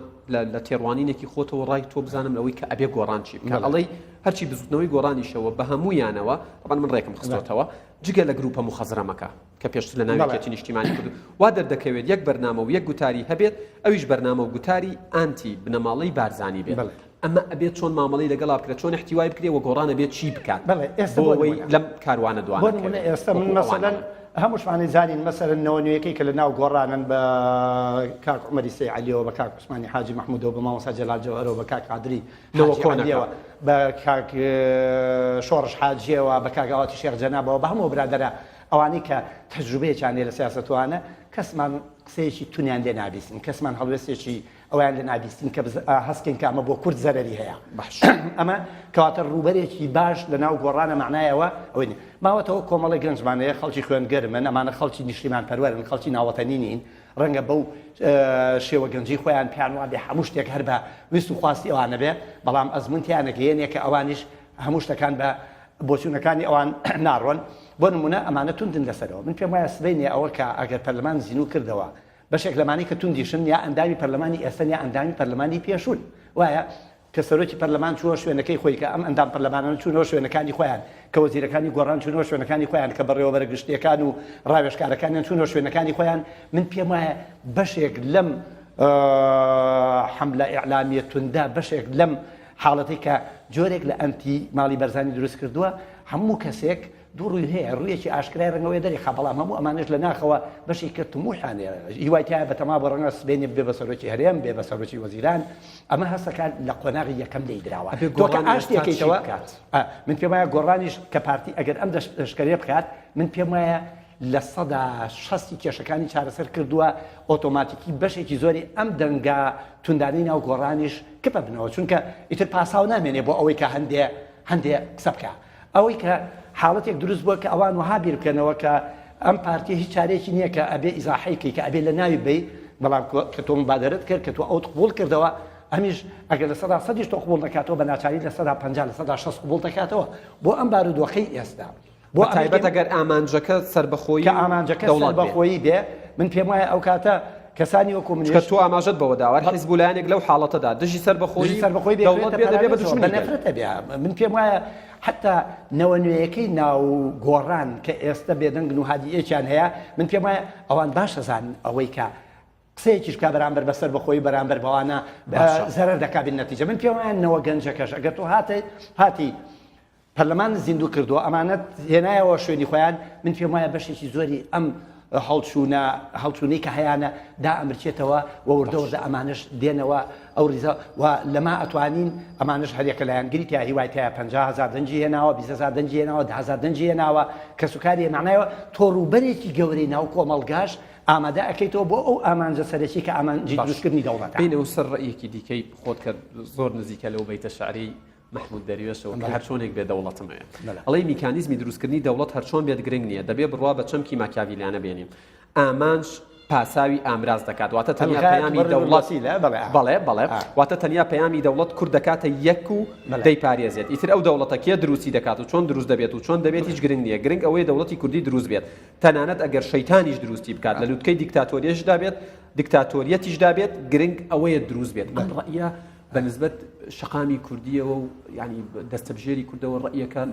لە تێڕوانینێکی خۆتەوە ڕای تۆ بزانم لەوەی کە ئەبێ گۆڕان چی بکات ئەڵەی هەرچی بزوتنەوەی گۆڕانیشەوە بە هەموویانەوە ڕەبان من ڕێکم خستۆتەوە جگە لە گروپە مخەزرەمەکە کە پێشتر لە ناوێتی نیشتیمانی کرد وا دەردەکەوێت یەک بەرنامە و یەک گوتاری هەبێت ئەویش بەرنامە و گوتاری ئانتی بنەماڵەی بارزانی بێت ئەمە ئەبێت چۆن مامەڵی لەگەڵا بکرێت چۆن احتیوای بکرێ و گۆڕانە بێت چی بکات بۆەوەی لەم کاروانە دوانە ئێستا من مەسەلەن هەمووشمانی زانین مەسەرن نەوەنوەکەی کە لە ناو گۆڕانن بە کاک عومەری سەیعەلیەوە بە کاک عوسمانی حاجی مەحموودەوە بە مامۆستا جەلال جەوهەرەوە بە کاک قادری لەوە کۆنەوە بە کاک شۆڕش حاجیەوە بە کاک ئاواتی شێخ جەنابەوە بە هەموو برادەرە ئەوانەی کە تەجروبەیەکیان لێ لە سیاسەتوانە کەسمان قسەیەکی تونیان لێ نابیستین کەسمان هەڵوێستێکی ئەویان لێ نابیستین کە هەستکەین کە ئەمە بۆ کورد زەرەری هەیە ئەمە کەواتە ڕوبەرێکی باش لە ناو گۆڕانە معنایەوە ئەوەی ماوەتەوە کۆمەڵی گەنجمانەیە خەڵکی خوێنگەرمن ئەمانە خەڵکی نیشتیمان پەروەرن خەڵکی ناوەتەنی نین ڕەنگە بەو شێوە گەنجی خۆیان پیان وابێ هەموو شتێک هەر بە ویست و خواستی ئەوانە بێ بەڵام ئەزمونتیانەگەیەنێ کە ئەوانیش هەموو شتەکان بە بۆچوونەکانی ئەوان ناڕۆن بۆ نمونە ئەمانە توندن لەسەرەوە من پێم وایە سبەینێ ئەوە کە ئەگەر پەرلەمان زیینو کردەوە بەشێک لەمانی کە توندیشن یا ئەندامی پەرلەمانی ئێستا یا ئەندامی پەرلەمانی پێشون وایە کە سەرۆکی پەرلەمان چووە شوێنەکەی خۆی کە ئەم ئەندام پەرلەمانان چوونەوە شوێنەکانی خۆیان کە وەزیرەکانی گۆڕان چوونەوە شوێنەکانی خۆیان کە بەڕێوەبەرە گشتیەکان و ڕاوێژکارەکانیان چوونەوە شوێنەکانی خۆیان من پێم وایە بەشێک لەم حەملە ئیعلامیە توندا بەشێک لەم حاڵەتی کە جۆرێک لە ئەنتی ماڵی بەرزانی دروست کردووە هەموو کەسێک دوو ڕووی هەیە ڕوویەکی ئاشکرای ڕەنگەوەی دەری خەبەڵام هەموو ئەمانش لە ناخەوە بەشی کرد تموحانێ هیوایتیایە بەتەما بە ڕەنگە سبێنێ بێ بە سەرۆکی هەرێم بێ بە سەرۆکی وەزیران ئەمە هەستەکان لە قۆناغی یەکەم دەیدراوە تۆکە ئاشتێکیتەوە من پێم وایە گۆڕانیش کە پارتی ئەگەر ئەم دەشکەرێ بکات من پێم وایە لە 160 کێشەکانی چارەسەر کردووە ئۆتۆماتیکی بەشێکی زۆری ئەم دەنگا توندانی ناو گۆڕانیش کپە بنەوە چونکە ئیتر پاساو نامێنێ بۆ ئەوەی کە هەندێ قسە بکە ئەوەی کە حاڵەتێک دروست بووە کە ئەوان وها بیر بکەنەوە کە ئەم پارتی هیچ چارێکی نییە کە ئەبێ ئیزاحەیەکی کە ئەبێ لە ناوی بی بەڵام کە تۆ مبادرەت کرد کە تۆ ئەوت قبول کردەوە ئەمیش ئەگەر لە 100 تۆ قبول دەکاتەوە بە ناچاری لە 150 لە 160 قبول دەکاتەوە بۆ ئەم بارودۆخەی ئێستا بۆ تایبەت ئەگەر ئامانجەکە سەربەخۆیی کە ئامانجەکە سەربەخۆیی بێ من پێم وایە ئەو کاتە کەسانی وەکو من کە تۆ ئاماژەت بەوە داوە حیزب لایەنێک لەو حاڵەتەدا دژی سەربەخۆیی دەوڵەت بێ بە دژمنی نەفرەتە بێ من پێم وایە حتا نەوەنوێیەکەی ناو گۆڕان کە ئێستا بێدەنگ و هادیەکیان هەیە من پێم وایە ئەوان باشە زانن ئەوەی کە قسەیەکیش کا بەرامبەر بەسەر بەخۆی بەرامبەر بەوانە زەرەر دەکابین نەتیجە من پێم وایە نەوە گەنجەکەش ئەگەر تۆ هاتی پەرلەمان زیندوو کردووە ئەمانەت هێنایەوە شوێنی خۆیان من پێم وایە بەشێکی زۆری ئەم هەڵچوونەی کە هەیەە دا ئەمرچێتەوە و وردەوردە ئەمانش دێنەوە ئەو ڕیزە و لەما ئەتوانین ئەمانش هەرێکە لایەنگری تا هیوایتە 50,000 دەنجی هێناوە 20,000 دەنجی هێناوە 10,000 دەنجی هێناوە کە سوکاری معنایەوە تۆڕوبەرێکی گەورەی ناو کۆمەڵگاش ئامادە ئەەکەیتەوە بۆ ئەو ئامانجە سەرەکی کە ئامانجی دروستکردنی دەوڵەتە بینەوە سەر ڕێیەکی دیکەی خۆت کرد زۆر نزیکە لەو بەیتە شعری محمود دەریوێشەوە کە هەر چۆنێک بێ دەوڵەتمەیە ئەڵەی میکانیزمی دروستکردنی دەوڵەت هەر چۆن بێت گرنگ نییە دەبێ بڕوا بە چەمکی ماکیاڤیلیانە بێنیم ئامانج پاساوی ئامراز دەکات واتە تەنیا پەیامی دەوڵەتی بەڵێ واتە تەنیا پەیامی دەوڵەت کورد دەکاتە یەک و دەی پارێزێت ئیتر ئەو دەوڵەتە کێ دروستی دەکات و چۆن دروست دەبێت و چۆن دەبێت هیچ گرنگ نییە گرنگ ئەوەیە دەوڵەتی کوردی دروست بێت تەنانەت ئەگەر شەیتانیش دروستی بکات لە لووتکەی دیکتاتۆریەشدا بێت دیکتاتۆریەتیشدا بێت گرنگ ئەوەیە دروست بێت ئەم ڕەئیە بەنسبەت شقامی کوردیەوە و ینی دەستەبژێری کوردەوە ڕەئیەکە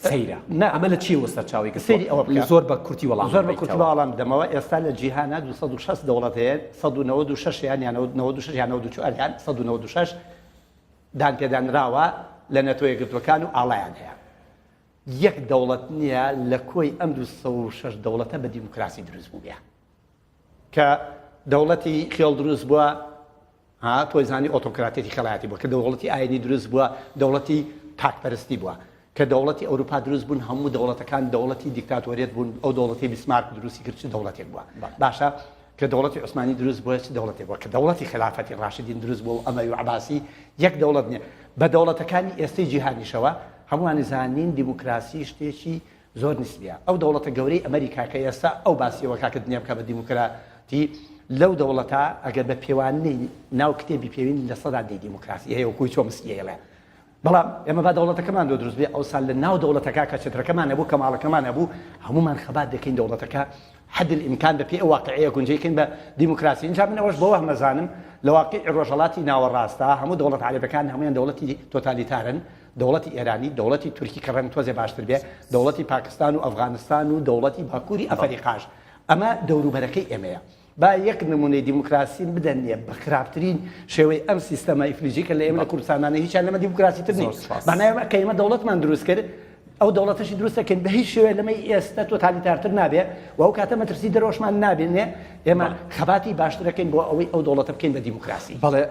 سەیرە ئەمە لە چی وەستە چاوی سەیری ئەوە زۆر بە کورتی وەڵام زۆر بە کورتی وەڵام دەمەوە ئێستا لە جیهانە 206 دەوڵەت هەیە 196 یان 96 یان 94 یان 196 دان پێدانراوە لە نەتۆ یەکگرتوەکان و ئاڵایان هەیە یەک دەوڵەت نییە لە کۆی ئەم 206 دەوڵەتە بە دیموکراسی دروست بوو بێ کە دەوڵەتی خێڵ دروست بووە تۆی زانی ئۆتۆکراتێتی خەڵاتی بووە کە دەوڵەتی ئاینی دروست بووە دەوڵەتی تاکپەرستی بووە کە دەوڵەتی ئەوروپا دروست بوون هەموو دەوڵەتەکان دەوڵەتی دیکتاتۆریەت بوون ئەو دەوڵەتی بیسمارک دروستی کرد چ دەوڵەتێک بووە باشە کە دەوڵەتی عوسمانی دروست بووە چ دەوڵەتێک بووە کە دەوڵەتی خلافەتی ڕاشدین دروست بووە و ئەمەوی و عەباسی یەک دەوڵەت نییە بە دەوڵەتەکانی ئێستای جیهانیشەوە هەمووان زانین دیموکراسی شتێکی زۆر نسبیە ئەو دەوڵەتە گەورەی ئەمریکا کە ئێستا ئەو باسیەوە کاکە دنیا بکە بە دیموکراتی لەو دەوڵەتە ئەگەر بە پێوانەی ناو کتێبی پێوین لە سەدا دەی دیموکراسی هەیە و کوی چۆ مسیەیەڵێ بەڵام ئێمە با دەوڵەتەکەمان دروست بێ ئەو سال لە ناو دەوڵەتەکە کە چترەکەمان نەبوو کەماڵەکەمان نەبوو هەمومان خەبات دەکەین دەوڵەتەکە حد الإمكان بە پێ ئەو واقعەیە گونجەیکەین بە دیموکراسی اینجا من ئەوەش بەوە هەمەزانم لە واقعی ڕۆژهەڵاتی ناوەڕاستە هەموو دەوڵەت عەرەبەکان هەمویان دەوڵەتی تۆتالیتارن دەوڵەتی ئێرانی دەوڵەتی تورکی کە ڕەنگ تۆزێ باشتر بێ دەوڵەتی پاکستان و ئەفغانستان و دەوڵەتی باکووری ئەفریقاش ئەمە دەوروبەرەکەی ئێمەیە با یەک نمونەی دیموکراسی بدەنێ بە خراپترین شێوەی ئەم سیستەمە ئیفلیجی کە لە ئێمە لە کوردستانانە هیچیان لەمە دیموکراسی تر نیست بەنایە کە ئێمە دەوڵەتمان دروست کرد ئەو دەوڵەتەشی دروستەکەن بە هیچ شێوەیە لەمەی ئێستا تۆتالیتارتر نابێ و ئەو کاتە مەترسی دەرۆشمان نابێنێ ئێمە خەباتی باشترەکەین بۆ ئەوەی ئەو دەوڵەتە بکەین بە دیموکراسی بەڵێ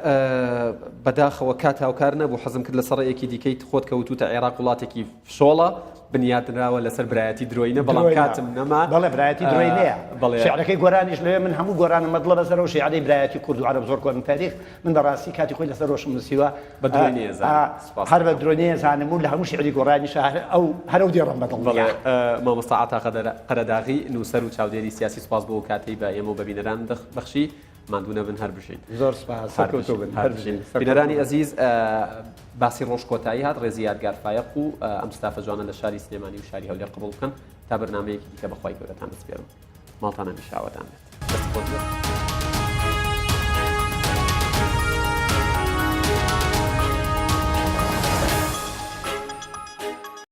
بەداخەوە کات هاوکار نەبوو حەزم کرد لە سەڕەیەکی دیکەیت خۆت کەوتوتە عێراق وڵاتێکی فشۆڵە بنیادراوە لەسەر برایەتی درۆینە بەڵام کاتم نەما بەڵێ برایەتی درۆی نییە شیعرەکەی گۆرانیش لەوێ من هەموو گۆرانم مەدڵە بەسەر و شیعرەی برایەتی کورد و عەرەب زۆر کۆن تاریخ من بەڕاستی کاتی خۆی لەسەر ڕۆشم نووسیوە بە درۆی نییە هەر بە درۆی نییە زانم و لە هەموو شیعری گۆرانیش هەرەو دیێڕم بەدڵ مامۆستا عەتا قەرەداغی نووسەر و چاودێری سیاسی سوپاس بۆ کاتەی بە ئێمە و بە بینەران بەخشی ماندوو نەبن هەر بژین زۆر سپاس بینەرانی ئەزیز باسی ڕۆژ کۆتایی هات ڕێزی یادگار فایق و ئەم ستافە جوانە لە شاری سلێمانی و شاری هەولێر قبوڵ بکەن تا بەرنامەیەکی دیکە بەخوای گەورەتان دەست پێرم ماڵتانە میشاوەتان بێت